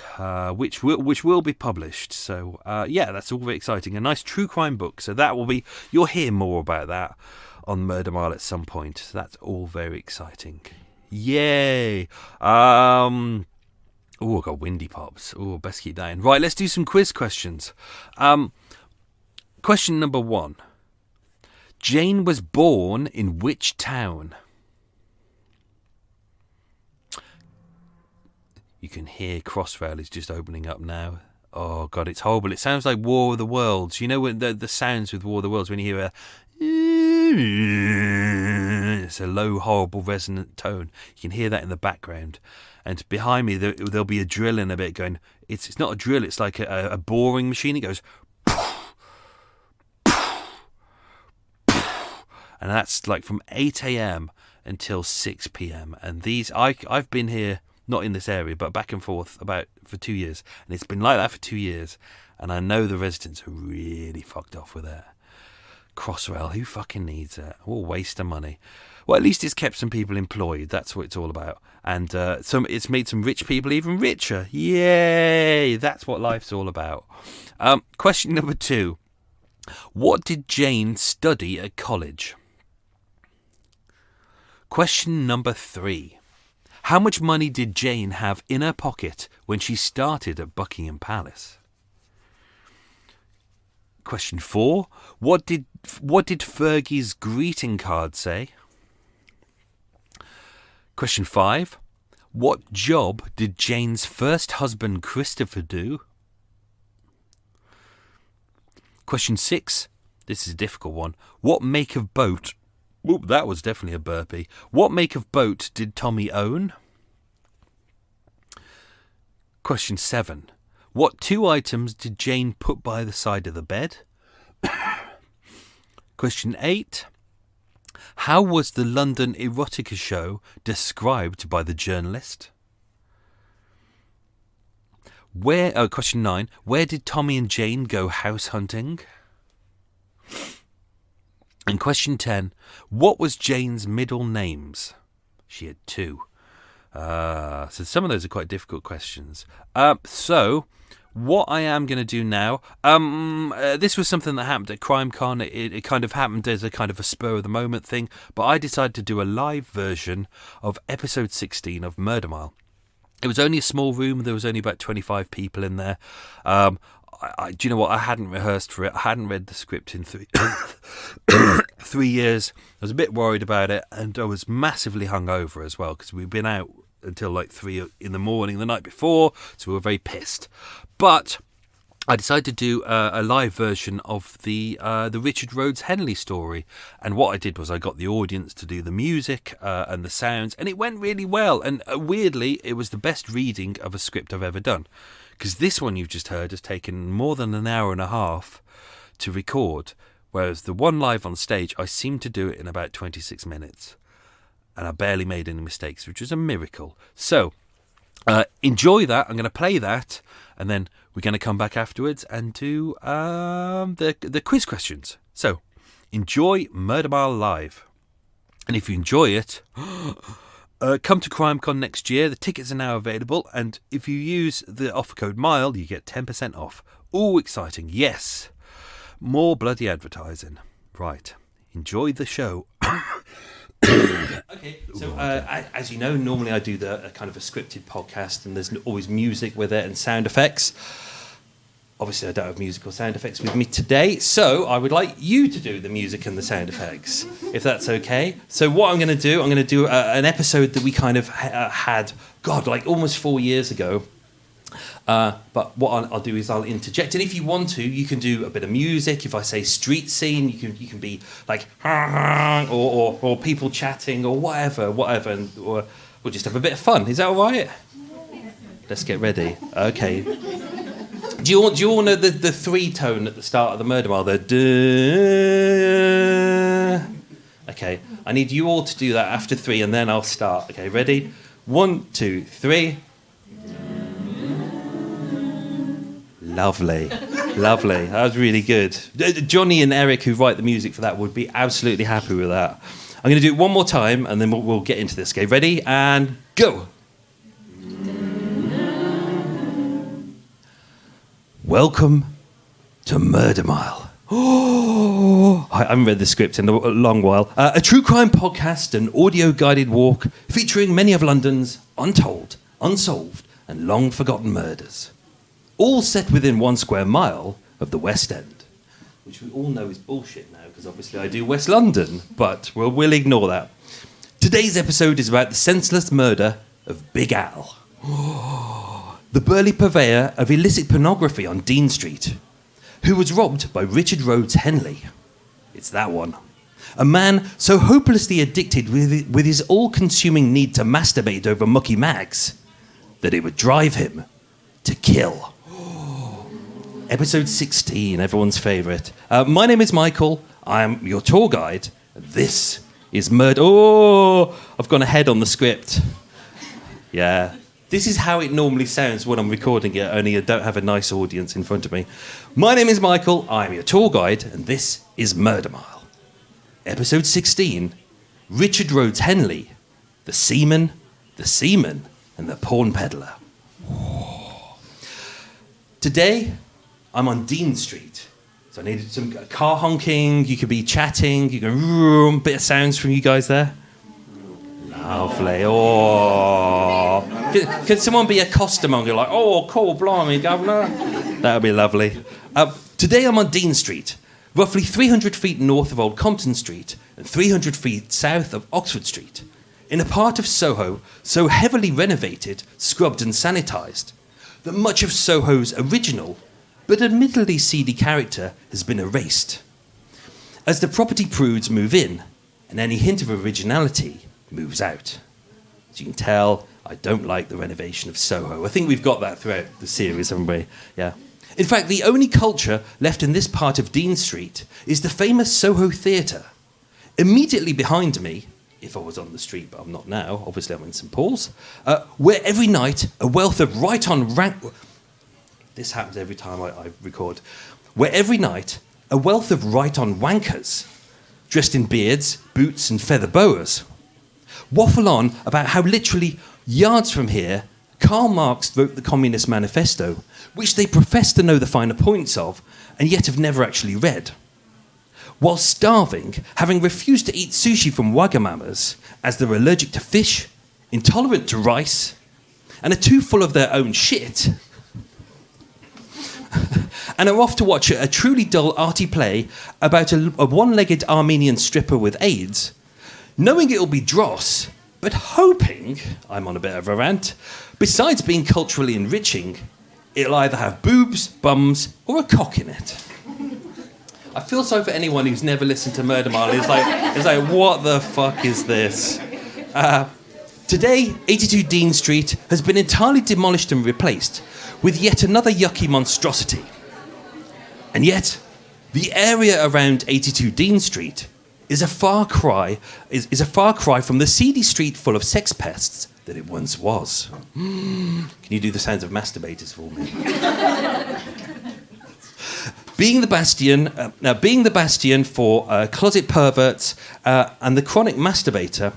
Speaker 1: which will be published. So that's all very exciting. A nice true crime book. So that will be. You'll hear more about that on Murder Mile at some point. So that's all very exciting. Yay! Oh, I got windy pops. Oh, best keep that in. Right, let's do some quiz questions. Question number 1. Jane was born in which town? You can hear Crossrail is just opening up now. Oh, God, it's horrible. It sounds like War of the Worlds. You know when the sounds with War of the Worlds, when you hear it's a low, horrible, resonant tone. You can hear that in the background. And behind me, there'll be a drill in a bit going... It's not a drill, it's like a boring machine. It goes... And that's like from 8 a.m. until 6 p.m. And these... I've been here... Not in this area, but back and forth for 2 years. And it's been like that for 2 years. And I know the residents are really fucked off with it. Crossrail, who fucking needs it? All waste of money. Well, at least it's kept some people employed. That's what it's all about. And it's made some rich people even richer. Yay! That's what life's all about. Question number 2. What did Jane study at college? Question number 3. How much money did Jane have in her pocket when she started at Buckingham Palace? Question 4. What did Fergie's greeting card say? Question 5. What job did Jane's first husband Christopher do? Question 6. This is a difficult one. What make of boat... Oop, that was definitely a burpee. What make of boat did Tommy own? Question 7. What 2 items did Jane put by the side of the bed? Question 8. How was the London erotica show described by the journalist? Question 9. Where did Tommy and Jane go house hunting? And question 10, what was Jane's middle names? She had 2. So some of those are quite difficult questions. So what I am going to do now, this was something that happened at CrimeCon. It kind of happened as a kind of a spur of the moment thing, but I decided to do a live version of episode 16 of Murder Mile. It was only a small room. There was only about 25 people in there. Do you know what? I hadn't rehearsed for it. I hadn't read the script in 3 years. I was a bit worried about it, and I was massively hungover as well because we'd been out until like 3 in the morning the night before, so we were very pissed. But I decided to do a live version of the Richard Rhodes Henley story, and what I did was I got the audience to do the music and the sounds, and it went really well. And weirdly, it was the best reading of a script I've ever done. Because this one you've just heard has taken more than an hour and a half to record, whereas the one live on stage, I seemed to do it in about 26 minutes. And I barely made any mistakes, which was a miracle. So, enjoy that. I'm going to play that, and then we're going to come back afterwards and do the quiz questions. So, enjoy Murder Mile live. And if you enjoy it... come to CrimeCon next year. The tickets are now available, and if you use the offer code MILE, you get 10% off. Ooh, exciting. Yes. More bloody advertising. Right. Enjoy the show. Okay, so as you know, normally I do a kind of a scripted podcast, and there's always music with it and sound effects. Obviously, I don't have musical sound effects with me today, so I would like you to do the music and the sound effects, if that's okay. So what I'm going to do an episode that we kind of had, like almost 4 years ago. But what I'll do is I'll interject, and if you want to, you can do a bit of music. If I say street scene, you can be like or people chatting or whatever, and or we'll just have a bit of fun. Is that all right?
Speaker 5: let's get ready. Okay. Do you all know the three tone at the start of the murder mile? The duh. Okay, I need you all to do that after three, and then I'll start. Okay, ready? 1, 2, 3. Lovely. Lovely. That was really good. Johnny and Eric, who write the music for that, would be absolutely happy with that. I'm going to do it one more time, and then we'll get into this. Okay, ready? And go. Welcome to Murder Mile. Oh, I haven't read the script in a long while. A true crime podcast, an audio-guided walk featuring many of London's untold, unsolved, and long-forgotten murders. All set within 1 square mile of the West End, which we all know is bullshit now, because obviously I do West London, but we'll ignore that. Today's episode is about the senseless murder of Big Al, the burly purveyor of illicit pornography on Dean Street, who was robbed by Richard Rhodes Henley. It's that one. A man so hopelessly addicted with his all-consuming need to masturbate over mucky mags that it would drive him to kill. Episode 16, everyone's favourite. My name is Michael. I'm your tour guide. This is Murder... Oh, I've gone ahead on the script. Yeah. This is how it normally sounds when I'm recording it, only I don't have a nice audience in front of me. My name is Michael. I'm your tour guide, and this is Murder Mile. Episode 16, Richard Rhodes Henley, the seaman, and the porn peddler. Today, I'm on Dean Street. So I needed some car honking, you could be chatting, you can bit of sounds from you guys there. Lovely. Oh. Can someone be a costermonger like, oh, cool, blimey, governor? That would be lovely. Today I'm on Dean Street, roughly 300 feet north of Old Compton Street and 300 feet south of Oxford Street, in a part of Soho so heavily renovated, scrubbed and sanitised that much of Soho's original but admittedly seedy character has been erased. As the property prudes move in, and any hint of originality moves out. As you can tell, I don't like the renovation of Soho. I think we've got that throughout the series, haven't we? Yeah. In fact, the only culture left in this part of Dean Street is the famous Soho Theatre. Immediately behind me, if I was on the street, but I'm not now, obviously I'm in St Paul's, where every night a wealth of right-on rank... This happens every time I record. Where every night a wealth of right-on wankers, dressed in beards, boots and feather boas, waffle on about how literally yards from here Karl Marx wrote the Communist Manifesto, which they profess to know the finer points of and yet have never actually read. While starving, having refused to eat sushi from Wagamamas as they're allergic to fish, intolerant to rice, and are too full of their own shit, and are off to watch a truly dull arty play about a one-legged Armenian stripper with AIDS, knowing it'll be dross, but hoping, I'm on a bit of a rant, besides being culturally enriching, it'll either have boobs, bums, or a cock in it. I feel sorry for anyone who's never listened to Murder Mile. It's like, what the fuck is this? Today, 82 Dean Street has been entirely demolished and replaced with yet another yucky monstrosity. And yet, the area around 82 Dean Street is a far cry from the seedy street full of sex pests that it once was. Can you do the sounds of masturbators for me? Being the bastion for closet perverts and the chronic masturbator,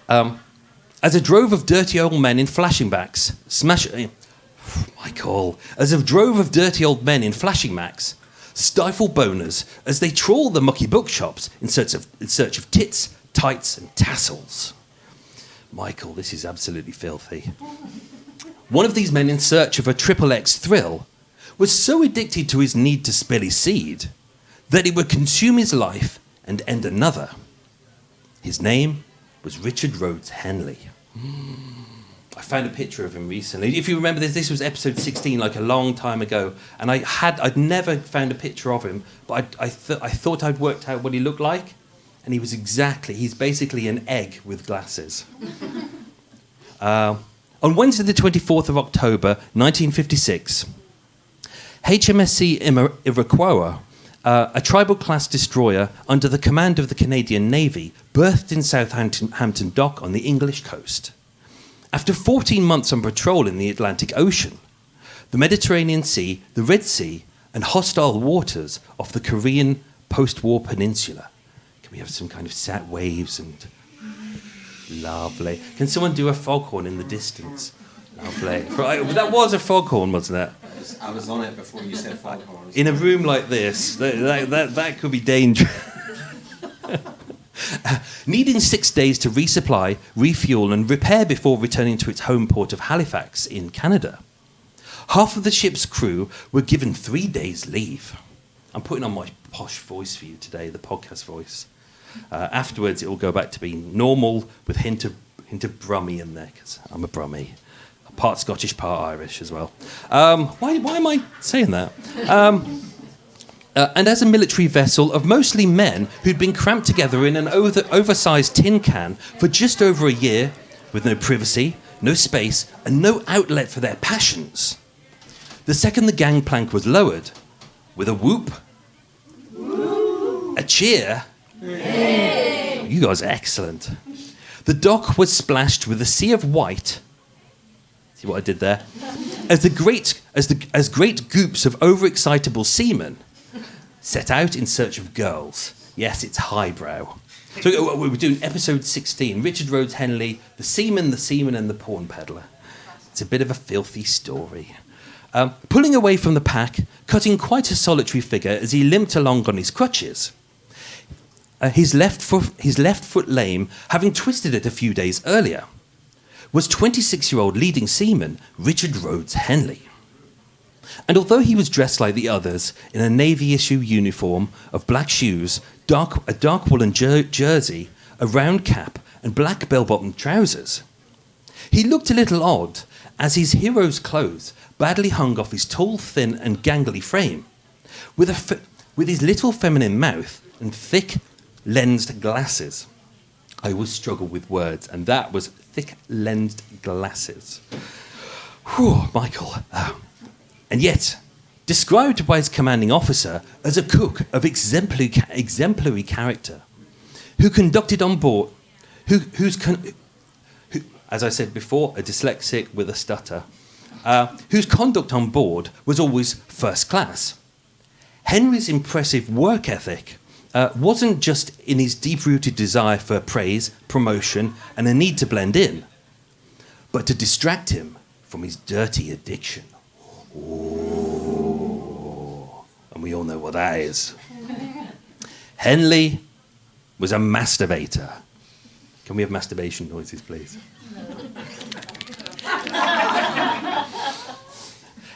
Speaker 5: as a drove of dirty old men in flashing backs stifle boners as they trawl the mucky bookshops in search of tits, tights, and tassels. Michael, this is absolutely filthy. One of these men in search of a XXX thrill was so addicted to his need to spill his seed that he would consume his life and end another. His name was Richard Rhodes Henley. I found a picture of him recently. If you remember this was episode 16, like a long time ago, and I'd never found a picture of him, but I thought I'd worked out what he looked like, and he's basically an egg with glasses. On Wednesday, the 24th of October, 1956, HMSC Iroquois, a tribal-class destroyer under the command of the Canadian Navy, berthed in Southampton Dock on the English coast. After 14 months on patrol in the Atlantic Ocean, the Mediterranean Sea, the Red Sea, and hostile waters off the Korean post-war peninsula. Can we have some kind of sad waves and... Lovely. Can someone do a foghorn in the distance? Lovely. That was a foghorn, wasn't it?
Speaker 6: I was on it before you said foghorns.
Speaker 5: In a room like this, that could be dangerous. Needing 6 days to resupply, refuel, and repair before returning to its home port of Halifax in Canada. Half of the ship's crew were given 3 days leave. I'm putting on my posh voice for you today, the podcast voice. Afterwards, it will go back to being normal with hint of Brummie in there, because I'm a Brummie. Part Scottish, part Irish as well. Why am I saying that? And as a military vessel of mostly men who'd been cramped together in an oversized tin can for just over a year, with no privacy, no space, and no outlet for their passions. The second the gangplank was lowered, with a whoop, a cheer, you guys are excellent. The dock was splashed with a sea of white. See what I did there? As great groups of overexcitable seamen set out in search of girls. Yes, it's highbrow. So we were doing episode 16, Richard Rhodes Henley, the seaman, and the porn peddler. It's a bit of a filthy story. Pulling away from the pack, cutting quite a solitary figure as he limped along on his crutches. His left foot lame, having twisted it a few days earlier, was 26-year-old leading seaman Richard Rhodes Henley. And although he was dressed like the others in a Navy-issue uniform of black shoes, a dark woolen jersey, a round cap, and black bell-bottom trousers, he looked a little odd as his hero's clothes badly hung off his tall, thin, and gangly frame, with his little feminine mouth and thick lensed glasses. I always struggle with words, and that was thick lensed glasses. Whew, Michael. And yet, described by his commanding officer as a cook of exemplary character, who conducted on board, who, as I said before, a dyslexic with a stutter, whose conduct on board was always first class. Henry's impressive work ethic wasn't just in his deep-rooted desire for praise, promotion, and a need to blend in, but to distract him from his dirty addiction. Ooh. And we all know what that is. Henley was a masturbator. Can we have masturbation noises, please?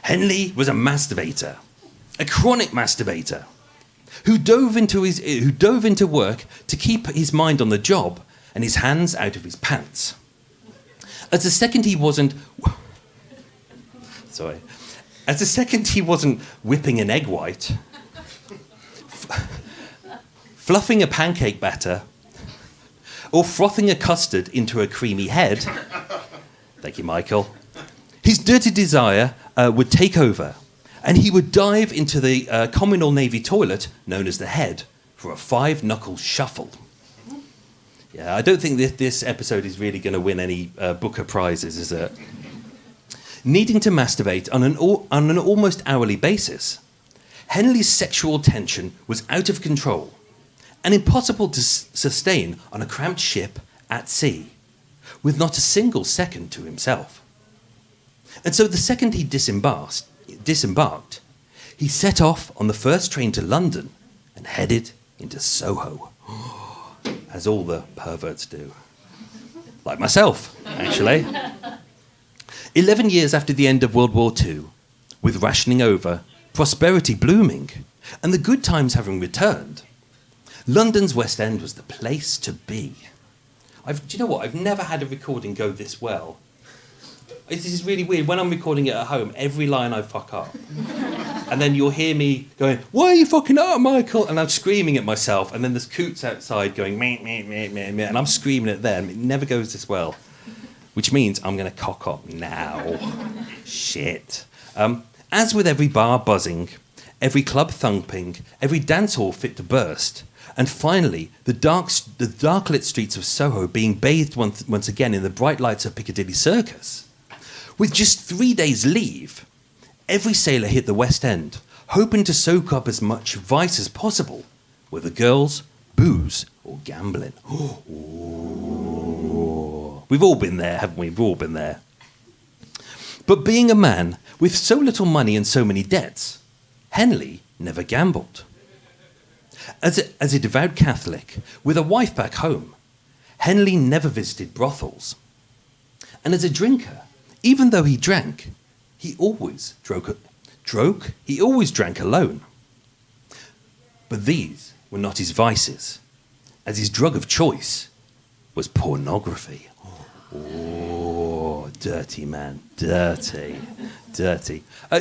Speaker 5: Henley was a masturbator, a chronic masturbator, who dove into work to keep his mind on the job and his hands out of his pants. As the second he wasn't whipping an egg white, fluffing a pancake batter, or frothing a custard into a creamy head, thank you, Michael, his dirty desire would take over, and he would dive into the communal Navy toilet, known as the head, for a 5-knuckle shuffle. Yeah, I don't think this episode is really going to win any Booker Prizes, is it? Needing to masturbate on an almost hourly basis, Henley's sexual tension was out of control and impossible to sustain on a cramped ship at sea, with not a single second to himself. And so the second he disembarked, he set off on the first train to London and headed into Soho, as all the perverts do. Like myself, actually. 11 years after the end of World War II, with rationing over, prosperity blooming, and the good times having returned, London's West End was the place to be. Do you know what? I've never had a recording go this well. This is really weird. When I'm recording it at home, every line I fuck up. And then you'll hear me going, "Why are you fucking up, Michael?" And I'm screaming at myself. And then there's Coots outside going, meh, meh, meh, meh, meh. And I'm screaming at them. It never goes this well. which means I'm going to cock up now. Shit. As with every bar buzzing, every club thumping, every dance hall fit to burst, and finally the dark-lit streets of Soho being bathed once again in the bright lights of Piccadilly Circus. With just 3 days' leave, every sailor hit the West End, hoping to soak up as much vice as possible, whether girls, booze, or gambling. Ooh. We've all been there, haven't we? We've all been there. But being a man with so little money and so many debts, Henley never gambled. As a devout Catholic with a wife back home, Henley never visited brothels. And as a drinker, even though he drank, he always he always drank alone. But these were not his vices, as his drug of choice was pornography. Oh, dirty man, dirty.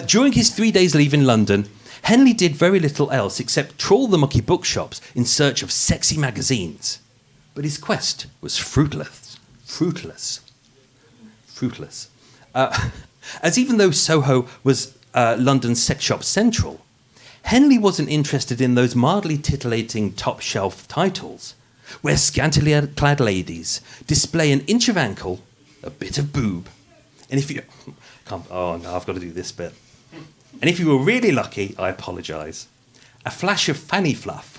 Speaker 5: During his 3 days leave in London, Henley did very little else except trawl the mucky bookshops in search of sexy magazines. But his quest was fruitless. As even though Soho was London's sex shop central, Henley wasn't interested in those mildly titillating top-shelf titles, where scantily clad ladies display an inch of ankle, a bit of boob, and if you... Oh, no, I've got to do this bit. And if you were really lucky, I apologise, a flash of fanny fluff.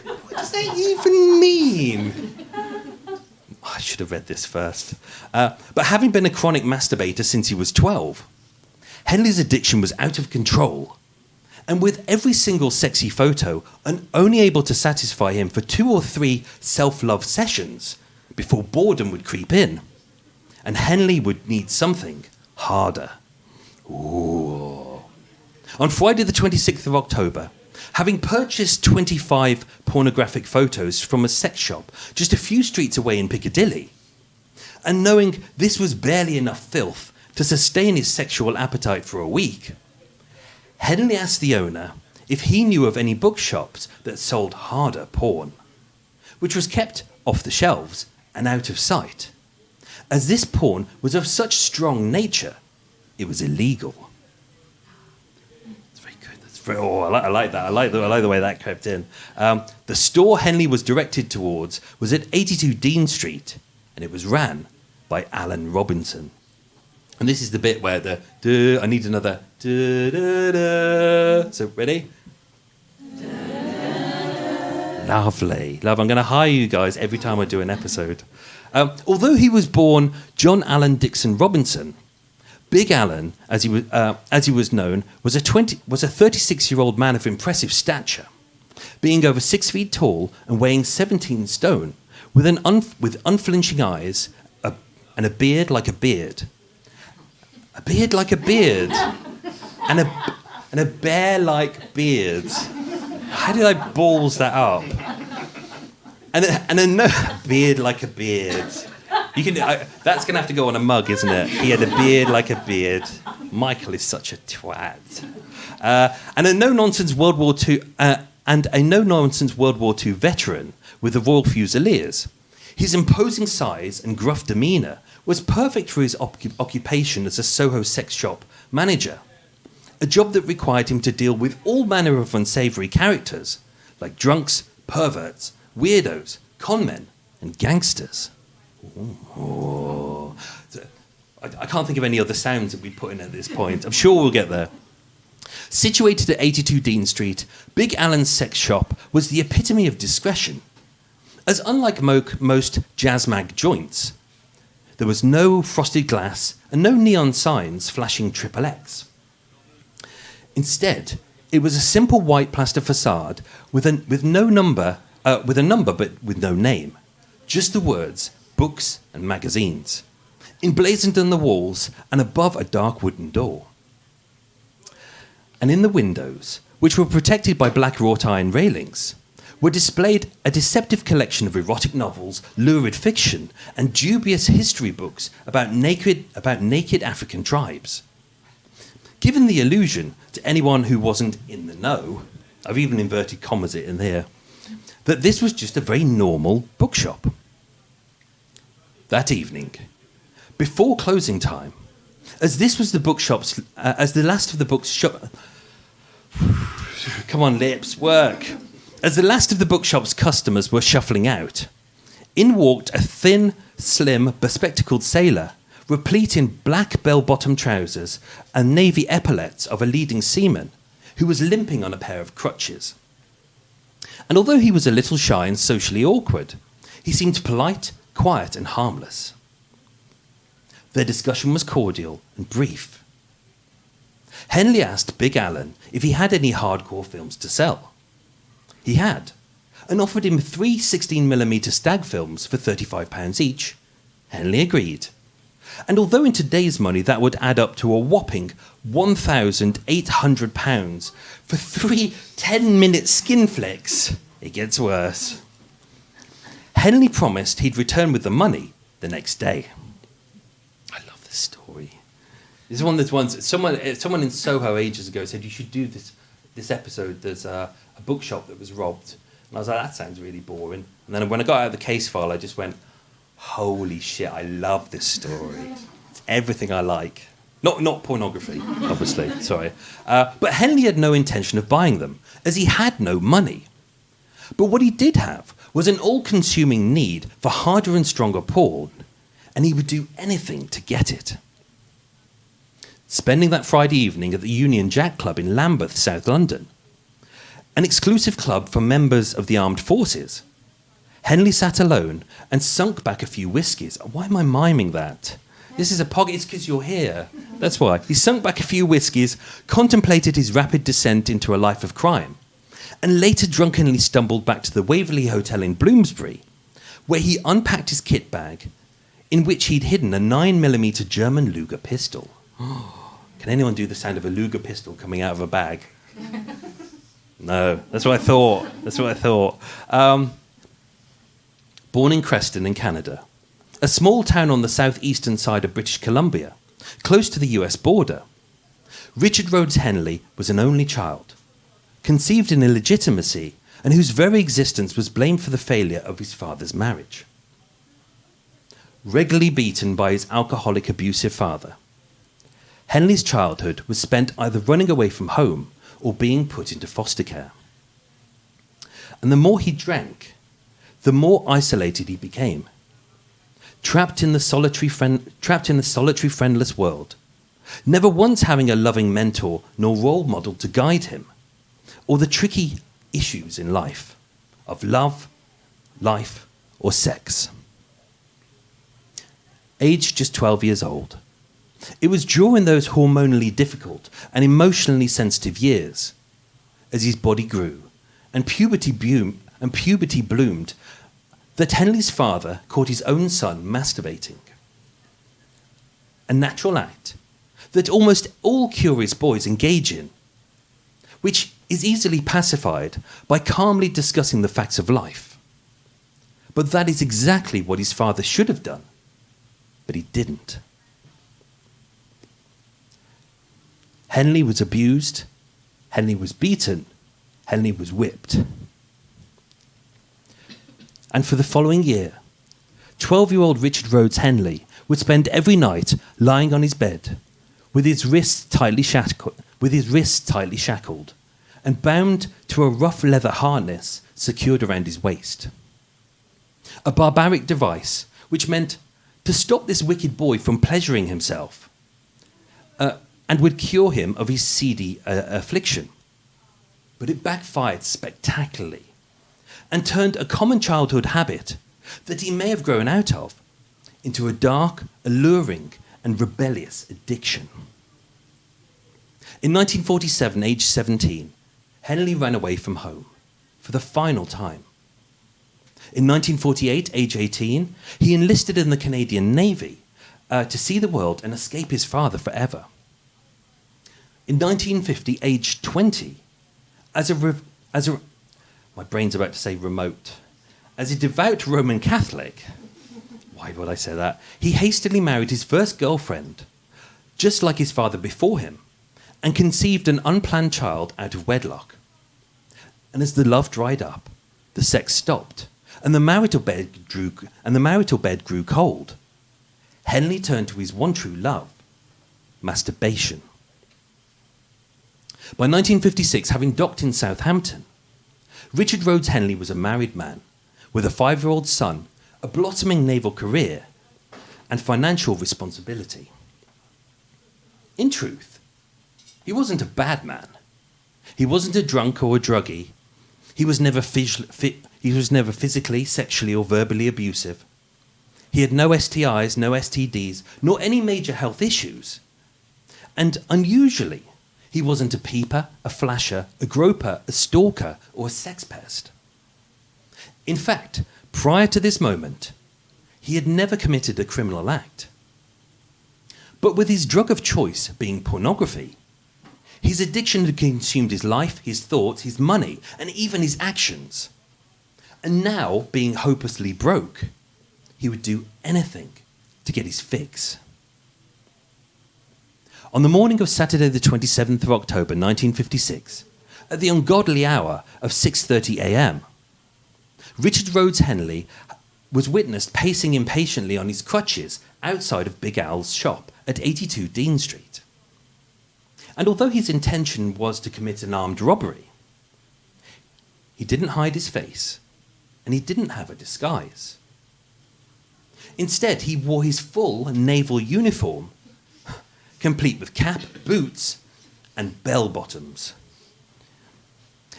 Speaker 5: What does that even mean? I should have read this first. But having been a chronic masturbator since he was 12, Henley's addiction was out of control. And with every single sexy photo, and only able to satisfy him for 2 or 3 self-love sessions before boredom would creep in. And Henley would need something harder. Ooh. On Friday the 26th of October, having purchased 25 pornographic photos from a sex shop just a few streets away in Piccadilly, and knowing this was barely enough filth to sustain his sexual appetite for a week, Henley asked the owner if he knew of any bookshops that sold harder porn, which was kept off the shelves and out of sight, as this porn was of such strong nature, it was illegal. That's very good. I like that. I like the way that crept in. The store Henley was directed towards was at 82 Dean Street, and it was ran by Alan Robinson. And this is the bit where I need another. So ready? Lovely. I'm going to hire you guys every time I do an episode. Although he was born John Allen Dixon Robinson, Big Alan, as he was known, was a 36-year-old man of impressive stature, being over 6 feet tall and weighing 17 stone, with unflinching eyes and a beard like a beard. A beard like a beard. And a bear-like beard. How did I balls that up? And a beard like a beard. That's going to have to go on a mug, isn't it? He had a beard like a beard. Michael is such a twat. And a no-nonsense World War II veteran with the Royal Fusiliers. His imposing size and gruff demeanour was perfect for his occupation as a Soho sex shop manager, a job that required him to deal with all manner of unsavoury characters, like drunks, perverts, weirdos, conmen, and gangsters. Ooh. I can't think of any other sounds that we put in at this point. I'm sure we'll get there. Situated at 82 Dean Street, Big Alan's sex shop was the epitome of discretion. As unlike most jazz mag joints, there was no frosted glass and no neon signs flashing XXX. Instead, it was a simple white plaster facade with a number but with no name, just the words books and magazines, emblazoned on the walls and above a dark wooden door. And in the windows, which were protected by black wrought iron railings, were displayed a deceptive collection of erotic novels, lurid fiction, and dubious history books about naked African tribes. Given the illusion to anyone who wasn't in the know, I've even inverted commas it in here, that this was just a very normal bookshop. That evening, Before closing time, as this was the bookshop's, as the last of the bookshop, come on lips, work. As the last of the bookshop's customers were shuffling out, in walked a thin, slim, bespectacled sailor, replete in black bell-bottom trousers and navy epaulets of a leading seaman, who was limping on a pair of crutches. And although he was a little shy and socially awkward, he seemed polite, quiet and harmless. Their discussion was cordial and brief. Henley asked Big Alan if he had any hardcore films to sell. He had, and offered him 3 16mm stag films for £35 each. Henley agreed. And although in today's money that would add up to a whopping £1,800 for 3 10-minute skin flicks, it gets worse. Henley promised he'd return with the money the next day. I love this story. This is one of those ones. Someone in Soho ages ago said you should do this episode. There's a bookshop that was robbed, and I was like, that sounds really boring. And then when I got out of the case file, I just went, holy shit! I love this story. It's everything I like. Not pornography, obviously. Sorry, but Henley had no intention of buying them, as he had no money. But what he did have was an all-consuming need for harder and stronger porn, and he would do anything to get it. Spending that Friday evening at the Union Jack Club in Lambeth, South London, an exclusive club for members of the armed forces, Henley sat alone and sunk back a few whiskies. Why am I miming that? This is a pocket. It's because you're here. That's why. He sunk back a few whiskies, contemplated his rapid descent into a life of crime, and later drunkenly stumbled back to the Waverley Hotel in Bloomsbury, where he unpacked his kit bag, in which he'd hidden a 9mm German Luger pistol. Can anyone do the sound of a Luger pistol coming out of a bag? No, that's what I thought. Born in Creston in Canada, a small town on the southeastern side of British Columbia, close to the US border, Richard Rhodes Henley was an only child, conceived in illegitimacy and whose very existence was blamed for the failure of his father's marriage. Regularly beaten by his alcoholic, abusive father, Henley's childhood was spent either running away from home or being put into foster care. And the more he drank, the more isolated he became. Trapped in the solitary, friendless world, never once having a loving mentor nor role model to guide him, or the tricky issues in life of love, life, or sex. Aged just 12 years old, it was during those hormonally difficult and emotionally sensitive years, as his body grew and puberty bloomed, that Henley's father caught his own son masturbating. A natural act that almost all curious boys engage in, which is easily pacified by calmly discussing the facts of life. But that is exactly what his father should have done, but he didn't. Henley was abused, Henley was beaten, Henley was whipped. And for the following year, 12-year-old Richard Rhodes Henley would spend every night lying on his bed, with his wrists tightly shackled, and bound to a rough leather harness secured around his waist. A barbaric device which meant to stop this wicked boy from pleasuring himself, and would cure him of his seedy affliction. But it backfired spectacularly and turned a common childhood habit that he may have grown out of into a dark, alluring, and rebellious addiction. In 1947, aged 17, Henley ran away from home for the final time. In 1948, age 18, he enlisted in the Canadian Navy to see the world and escape his father forever. In 1950, aged 20, my brain's about to say remote. As a devout Roman Catholic, why would I say that? He hastily married his first girlfriend, just like his father before him, and conceived an unplanned child out of wedlock. And as the love dried up, the sex stopped, and the marital bed grew cold. Henley turned to his one true love, masturbation. By 1956, having docked in Southampton, Richard Rhodes Henley was a married man with a 5-year-old son, a blossoming naval career, and financial responsibility. In truth, he wasn't a bad man. He wasn't a drunk or a druggie. He was never physically, sexually, or verbally abusive. He had no STIs, no STDs, nor any major health issues. And unusually, he wasn't a peeper, a flasher, a groper, a stalker, or a sex pest. In fact, prior to this moment, he had never committed a criminal act. But with his drug of choice being pornography, his addiction had consumed his life, his thoughts, his money, and even his actions. And now, being hopelessly broke, he would do anything to get his fix. On the morning of Saturday the 27th of October 1956, at the ungodly hour of 6:30 a.m., Richard Rhodes Henley was witnessed pacing impatiently on his crutches outside of Big Al's shop at 82 Dean Street. And although his intention was to commit an armed robbery, he didn't hide his face, and he didn't have a disguise. Instead, he wore his full naval uniform, complete with cap, boots, and bell-bottoms.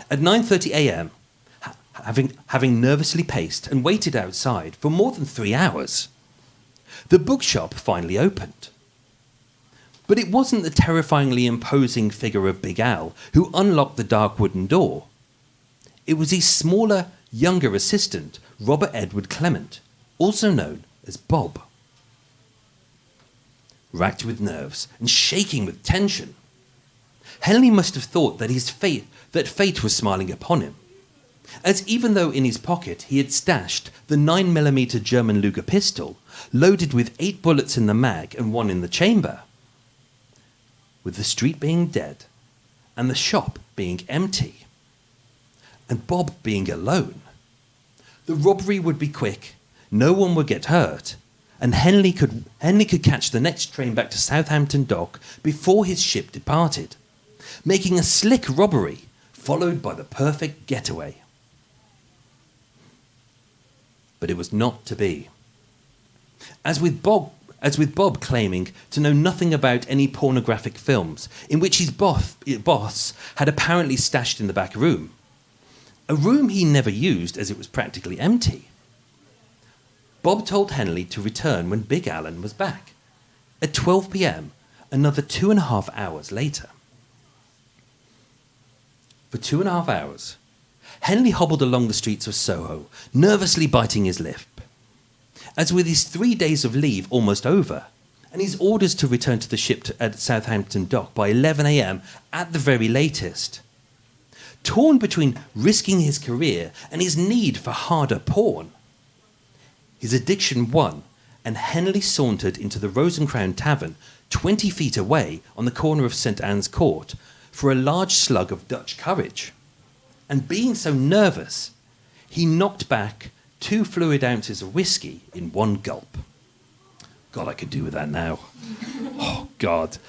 Speaker 5: At 9:30 a.m., having nervously paced and waited outside for more than 3 hours, the bookshop finally opened. But it wasn't the terrifyingly imposing figure of Big Al who unlocked the dark wooden door. It was his smaller, younger assistant, Robert Edward Clement, also known as Bob. Racked with nerves and shaking with tension, Henley must have thought that fate was smiling upon him, as even though in his pocket he had stashed the 9mm German Luger pistol, loaded with 8 bullets in the mag and 1 in the chamber, with the street being dead, and the shop being empty, and Bob being alone, the robbery would be quick, no one would get hurt, and Henley could catch the next train back to Southampton Dock before his ship departed, making a slick robbery followed by the perfect getaway. But it was not to be. As with Bob claiming to know nothing about any pornographic films in which his boss had apparently stashed in the back room, a room he never used as it was practically empty, Bob told Henley to return when Big Alan was back, at 12 p.m, another 2.5 hours later. For 2.5 hours, Henley hobbled along the streets of Soho, nervously biting his lip. As with his 3 days of leave almost over, and his orders to return to the ship at Southampton Dock by 11 a.m. at the very latest, torn between risking his career and his need for harder porn, his addiction won, and Henley sauntered into the Rose and Crown Tavern 20 feet away on the corner of St. Anne's Court for a large slug of Dutch courage. And being so nervous, he knocked back 2 fluid ounces of whiskey in 1 gulp. God, I could do with that now. Oh, God.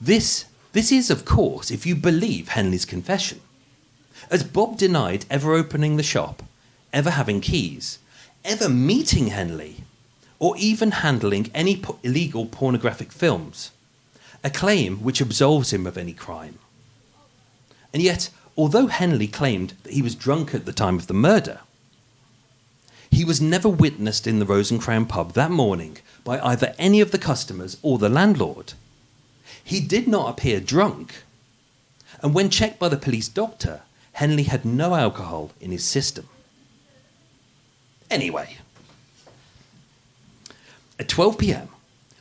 Speaker 5: This is, of course, if you believe Henley's confession, as Bob denied ever opening the shop, ever having keys, ever meeting Henley, or even handling any illegal pornographic films, a claim which absolves him of any crime. And yet, although Henley claimed that he was drunk at the time of the murder, he was never witnessed in the Rose and Crown pub that morning by either any of the customers or the landlord. He did not appear drunk, and when checked by the police doctor, Henley had no alcohol in his system. Anyway, at 12 p.m,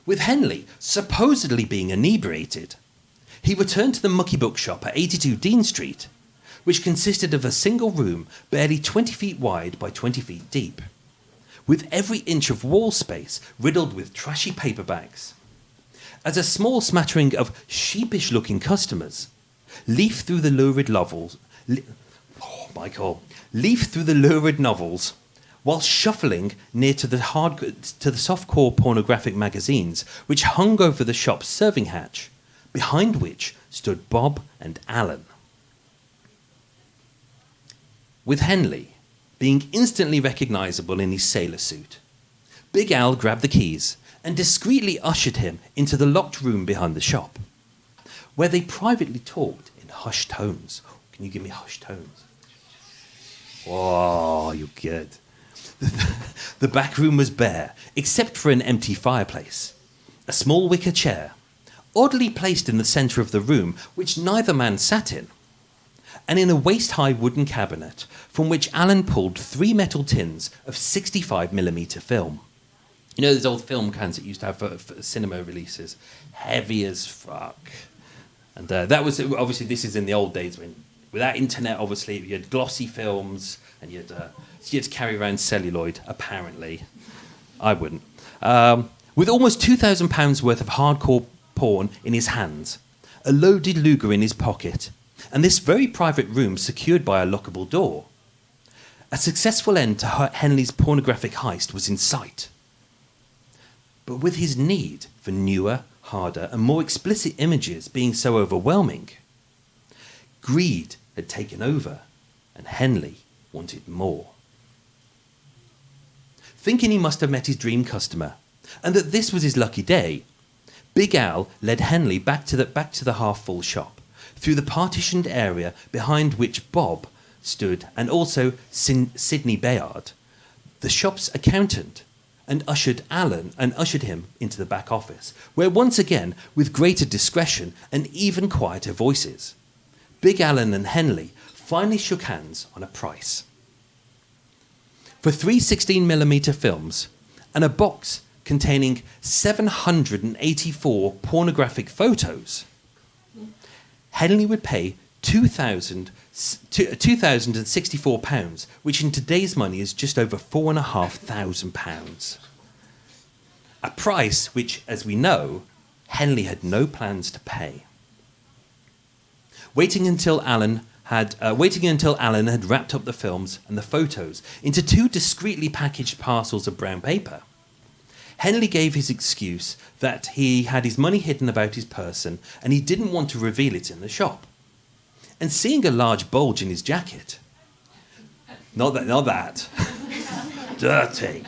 Speaker 5: with Henley supposedly being inebriated, he returned to the mucky bookshop at 82 Dean Street, which consisted of a single room barely 20 feet wide by 20 feet deep, with every inch of wall space riddled with trashy paperbacks, as a small smattering of sheepish-looking customers leaf through the lurid novels, while shuffling near to the softcore pornographic magazines which hung over the shop's serving hatch, behind which stood Bob and Alan. With Henley being instantly recognisable in his sailor suit, Big Al grabbed the keys and discreetly ushered him into the locked room behind the shop, where they privately talked in hushed tones. Can you give me hushed tones? Oh, you're good. The back room was bare, except for an empty fireplace, a small wicker chair, oddly placed in the centre of the room, which neither man sat in, and in a waist-high wooden cabinet from which Alan pulled 3 metal tins of 65mm film. You know those old film cans that you used to have for cinema releases? Heavy as fuck. And that was, obviously this is in the old days when, without internet, obviously, you had glossy films and you had to carry around celluloid, apparently. I wouldn't. With almost £2,000 worth of hardcore porn in his hands, a loaded Luger in his pocket, and this very private room secured by a lockable door, a successful end to Henley's pornographic heist was in sight. But with his need for newer, harder, and more explicit images being so overwhelming, greed had taken over, and Henley wanted more. Thinking he must have met his dream customer, and that this was his lucky day, Big Al led Henley back to the half-full shop, through the partitioned area behind which Bob stood, and also Sidney Bayard, the shop's accountant, and ushered him into the back office, where once again, with greater discretion and even quieter voices, Big Alan and Henley finally shook hands on a price. For 3 16mm films and a box containing 784 pornographic photos, Henley would pay £2,064, which in today's money is just over £4,500. A price which, as we know, Henley had no plans to pay. Waiting until Alan had wrapped up the films and the photos into 2 discreetly packaged parcels of brown paper, Henley gave his excuse that he had his money hidden about his person and he didn't want to reveal it in the shop. And seeing a large bulge in his jacket, not that, dirty.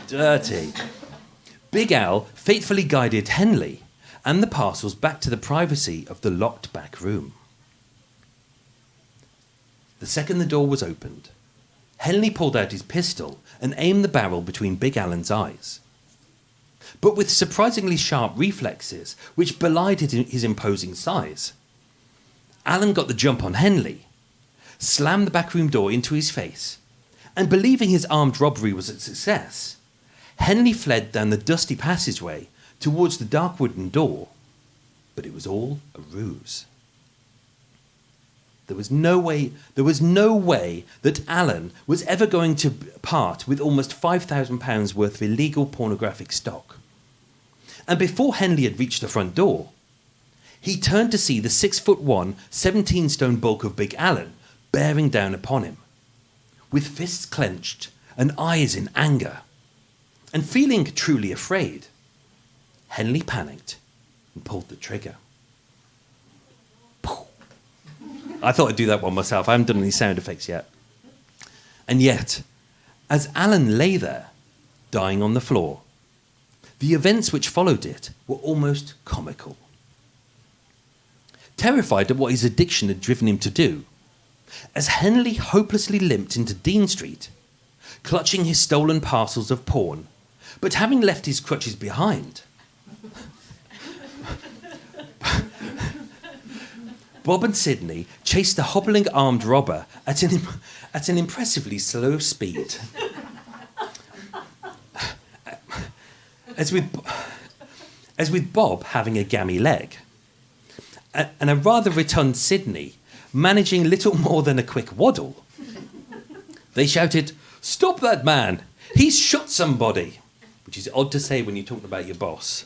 Speaker 5: Big Al faithfully guided Henley and the parcels back to the privacy of the locked back room. The second the door was opened, Henley pulled out his pistol and aimed the barrel between Big Alan's eyes. But with surprisingly sharp reflexes, which belied his imposing size, Alan got the jump on Henley, slammed the backroom door into his face, and believing his armed robbery was a success, Henley fled down the dusty passageway towards the dark wooden door. But it was all a ruse. There was no way that Alan was ever going to part with almost £5,000 worth of illegal pornographic stock. And before Henley had reached the front door, he turned to see the 6'1", 17-stone bulk of Big Alan bearing down upon him, with fists clenched and eyes in anger. And feeling truly afraid, Henley panicked and pulled the trigger. I thought I'd do that one myself. I haven't done any sound effects yet. And yet, as Alan lay there, dying on the floor, the events which followed it were almost comical. Terrified at what his addiction had driven him to do, as Henley hopelessly limped into Dean Street, clutching his stolen parcels of porn, but having left his crutches behind, Bob and Sidney chased the hobbling armed robber at an impressively slow speed. As with Bob having a gammy leg, and a rather rotund Sidney managing little more than a quick waddle, they shouted, "Stop that man! He's shot somebody!" Which is odd to say when you're talking about your boss.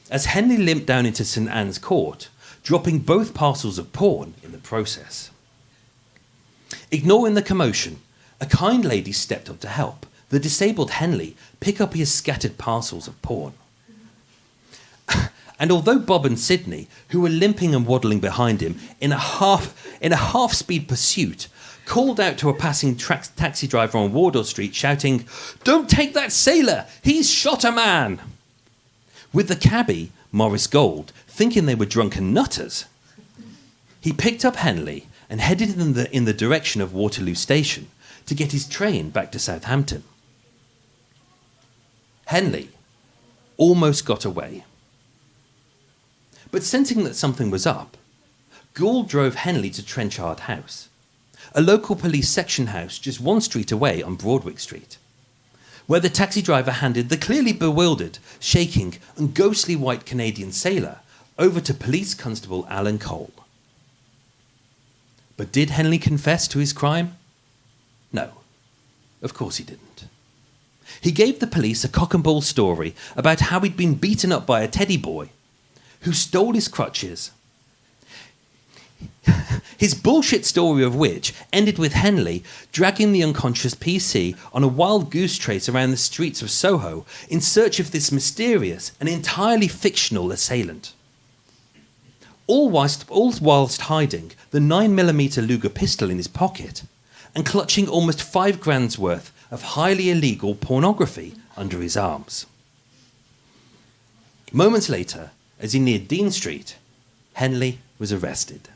Speaker 5: As Henley limped down into St. Anne's Court, dropping both parcels of porn in the process. Ignoring the commotion, a kind lady stepped up to help, the disabled Henley pick up his scattered parcels of porn. And although Bob and Sidney, who were limping and waddling behind him in a half-speed pursuit, called out to a passing taxi driver on Wardour Street, shouting, "Don't take that sailor! He's shot a man!" With the cabbie, Morris Gold, thinking they were drunken nutters, he picked up Henley and headed in the direction of Waterloo Station to get his train back to Southampton. Henley almost got away. But sensing that something was up, Gould drove Henley to Trenchard House, a local police section house just one street away on Broadwick Street, where the taxi driver handed the clearly bewildered, shaking and ghostly white Canadian sailor over to Police Constable Alan Cole. But did Henley confess to his crime? No, of course he didn't. He gave the police a cock and bull story about how he'd been beaten up by a teddy boy who stole his crutches. His bullshit story of which ended with Henley dragging the unconscious PC on a wild goose chase around the streets of Soho in search of this mysterious and entirely fictional assailant. All whilst hiding the 9mm Luger pistol in his pocket and clutching almost 5 grand's worth of highly illegal pornography under his arms. Moments later, as he neared Dean Street, Henley was arrested.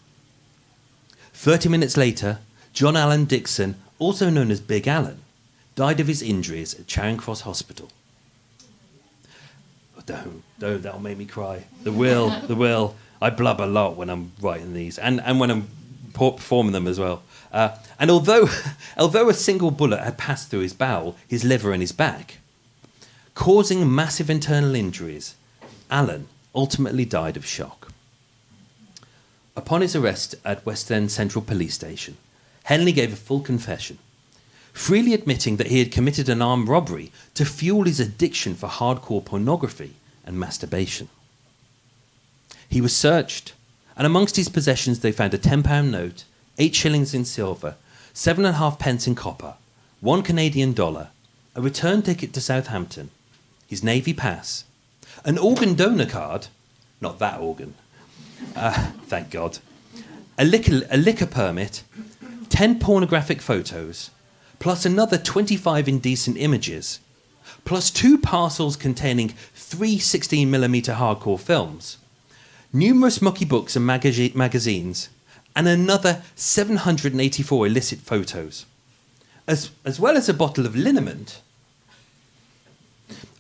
Speaker 5: 30 minutes later, John Allen Dixon, also known as Big Allen, died of his injuries at Charing Cross Hospital. Don't, that'll make me cry. The will. I blub a lot when I'm writing these, and when I'm performing them as well. And although a single bullet had passed through his bowel, his liver and his back, causing massive internal injuries, Allen ultimately died of shock. Upon his arrest at West End Central Police Station, Henley gave a full confession, freely admitting that he had committed an armed robbery to fuel his addiction for hardcore pornography and masturbation. He was searched, and amongst his possessions they found a £10 note, 8 shillings in silver, 7.5 pence in copper, $1 Canadian, a return ticket to Southampton, his Navy pass, an organ donor card, not that organ, thank God, a liquor permit, 10 pornographic photos, plus another 25 indecent images, plus 2 parcels containing 3 16mm hardcore films, numerous mucky books and magazines, and another 784 illicit photos, as well as a bottle of liniment.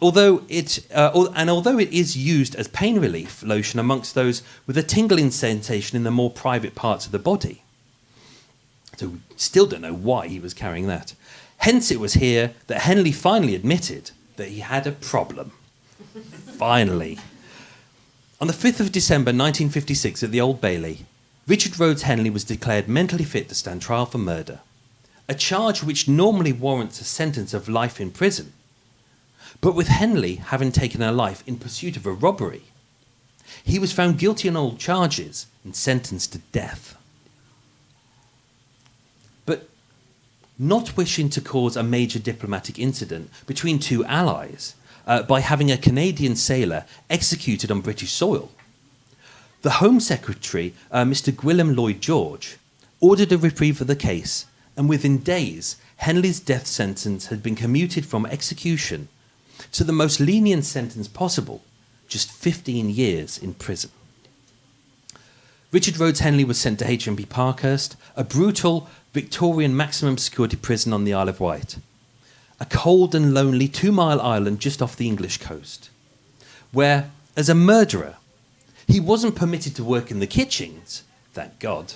Speaker 5: Although it is used as pain relief lotion amongst those with a tingling sensation in the more private parts of the body. So we still don't know why he was carrying that. Hence it was here that Henley finally admitted that he had a problem. Finally. On the 5th of December 1956 at the Old Bailey, Richard Rhodes Henley was declared mentally fit to stand trial for murder, a charge which normally warrants a sentence of life in prison. But with Henley having taken a life in pursuit of a robbery, he was found guilty on all charges and sentenced to death. But not wishing to cause a major diplomatic incident between two allies by having a Canadian sailor executed on British soil, the Home Secretary, Mr. Gwilym Lloyd George, ordered a reprieve for the case, and within days, Henley's death sentence had been commuted from execution to the most lenient sentence possible, just 15 years in prison. Richard Rhodes Henley was sent to HMP Parkhurst, a brutal Victorian maximum security prison on the Isle of Wight, a cold and lonely 2-mile island just off the English coast, where, as a murderer, he wasn't permitted to work in the kitchens, thank God.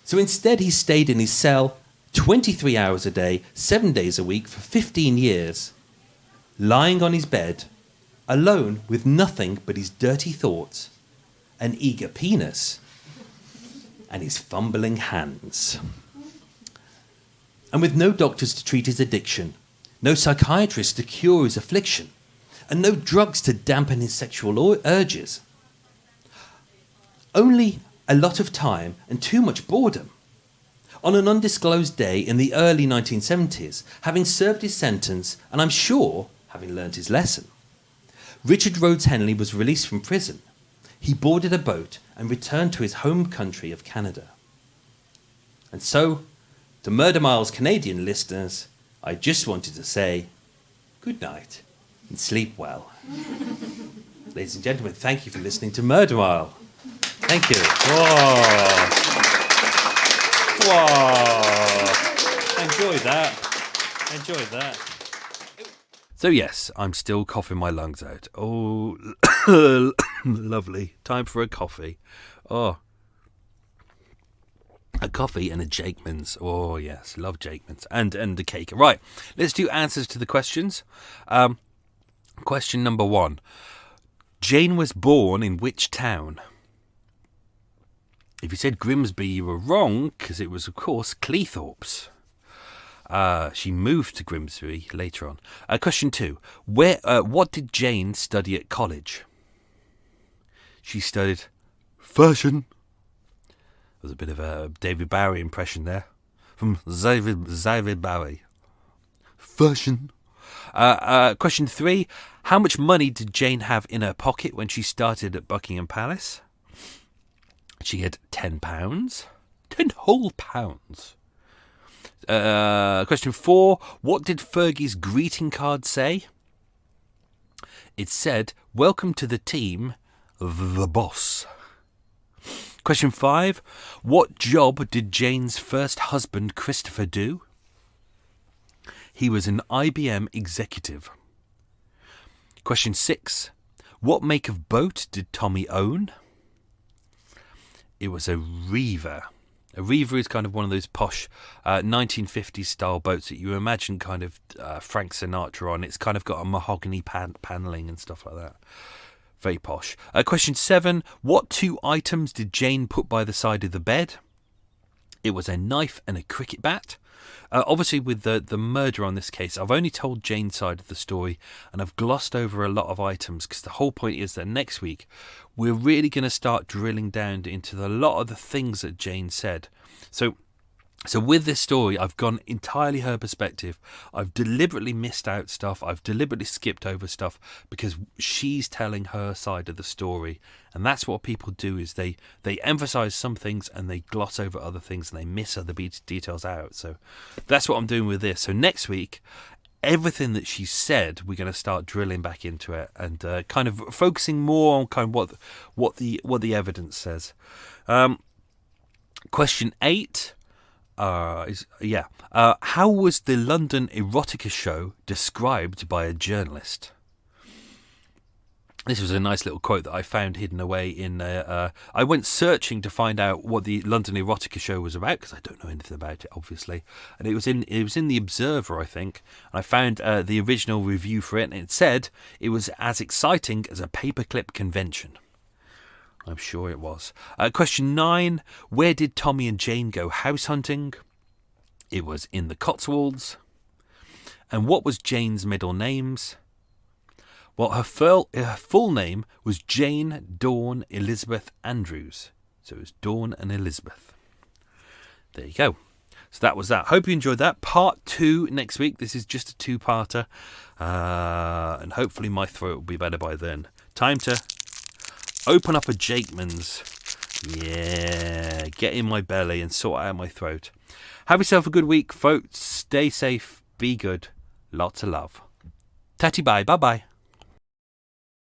Speaker 5: So instead he stayed in his cell 23 hours a day, 7 days a week for 15 years, lying on his bed, alone with nothing but his dirty thoughts, an eager penis, and his fumbling hands. And with no doctors to treat his addiction, no psychiatrist to cure his affliction, and no drugs to dampen his sexual urges. Only a lot of time and too much boredom. on an undisclosed day in the early 1970s, having served his sentence and I'm sure having learnt his lesson. Richard Rhodes Henley was released from prison. He boarded a boat and returned to his home country of Canada. And so, to Murder Mile's Canadian listeners, I just wanted to say good night and sleep well. Ladies and gentlemen, thank you for listening to Murder Mile. Thank you. Whoa. Whoa. Enjoyed that. So yes, I'm still coughing my lungs out. Oh, lovely. Time for a coffee. Oh. A coffee and a Jakeman's. Oh, yes. Love Jakeman's. And a cake. Right. Let's do answers to the questions. Question number 1. Jane was born in which town? If you said Grimsby, you were wrong, because it was, of course, Cleethorpes. She moved to Grimsby later on. Question 2. What did Jane study at college? She studied fashion. There's a bit of a David Bowie impression there. From David Bowie. Fashion. Question 3. How much money did Jane have in her pocket when she started at Buckingham Palace? She had £10. 10 whole pounds. Question 4. What did Fergie's greeting card say? It said, "Welcome to the team, the boss." Question 5. What job did Jane's first husband, Christopher, do? He was an IBM executive. Question 6. What make of boat did Tommy own? It was a Reaver. A Reaver is kind of one of those posh 1950s style boats that you imagine kind of Frank Sinatra on. It's kind of got a mahogany panelling and stuff like that. Very posh. Question 7. What 2 items did Jane put by the side of the bed? It was a knife and a cricket bat. Obviously, with the murder on this case, I've only told Jane's side of the story, and I've glossed over a lot of items, because the whole point is that next week, we're really going to start drilling down into a lot of the things that Jane said. So with this story, I've gone entirely her perspective. I've deliberately missed out stuff. I've deliberately skipped over stuff because she's telling her side of the story. And that's what people do, is they emphasize some things and they gloss over other things and they miss other details out. So that's what I'm doing with this. So next week, everything that she said, we're going to start drilling back into it and kind of focusing more on kind of what the evidence says. Question 8. How was the London erotica show described by a journalist? This was a nice little quote that I found hidden away in. I went searching to find out what the London erotica show was about, because I don't know anything about it, obviously. And it was in the Observer, I think. And I found the original review for it, and it said it was as exciting as a paperclip convention. I'm sure it was. Question 9. Where did Tommy and Jane go house hunting? It was in the Cotswolds. And what was Jane's middle names? Well, her full name was Jane Dawn Elizabeth Andrews. So it was Dawn and Elizabeth. There you go. So that was that. Hope you enjoyed that. Part 2 next week. This is just a 2-parter. And hopefully my throat will be better by then. Time to open up a Jakeman's. Yeah, get in my belly and sort out my throat. Have yourself a good week, folks. Stay safe, be good. Lots of love. Tatty bye, bye-bye.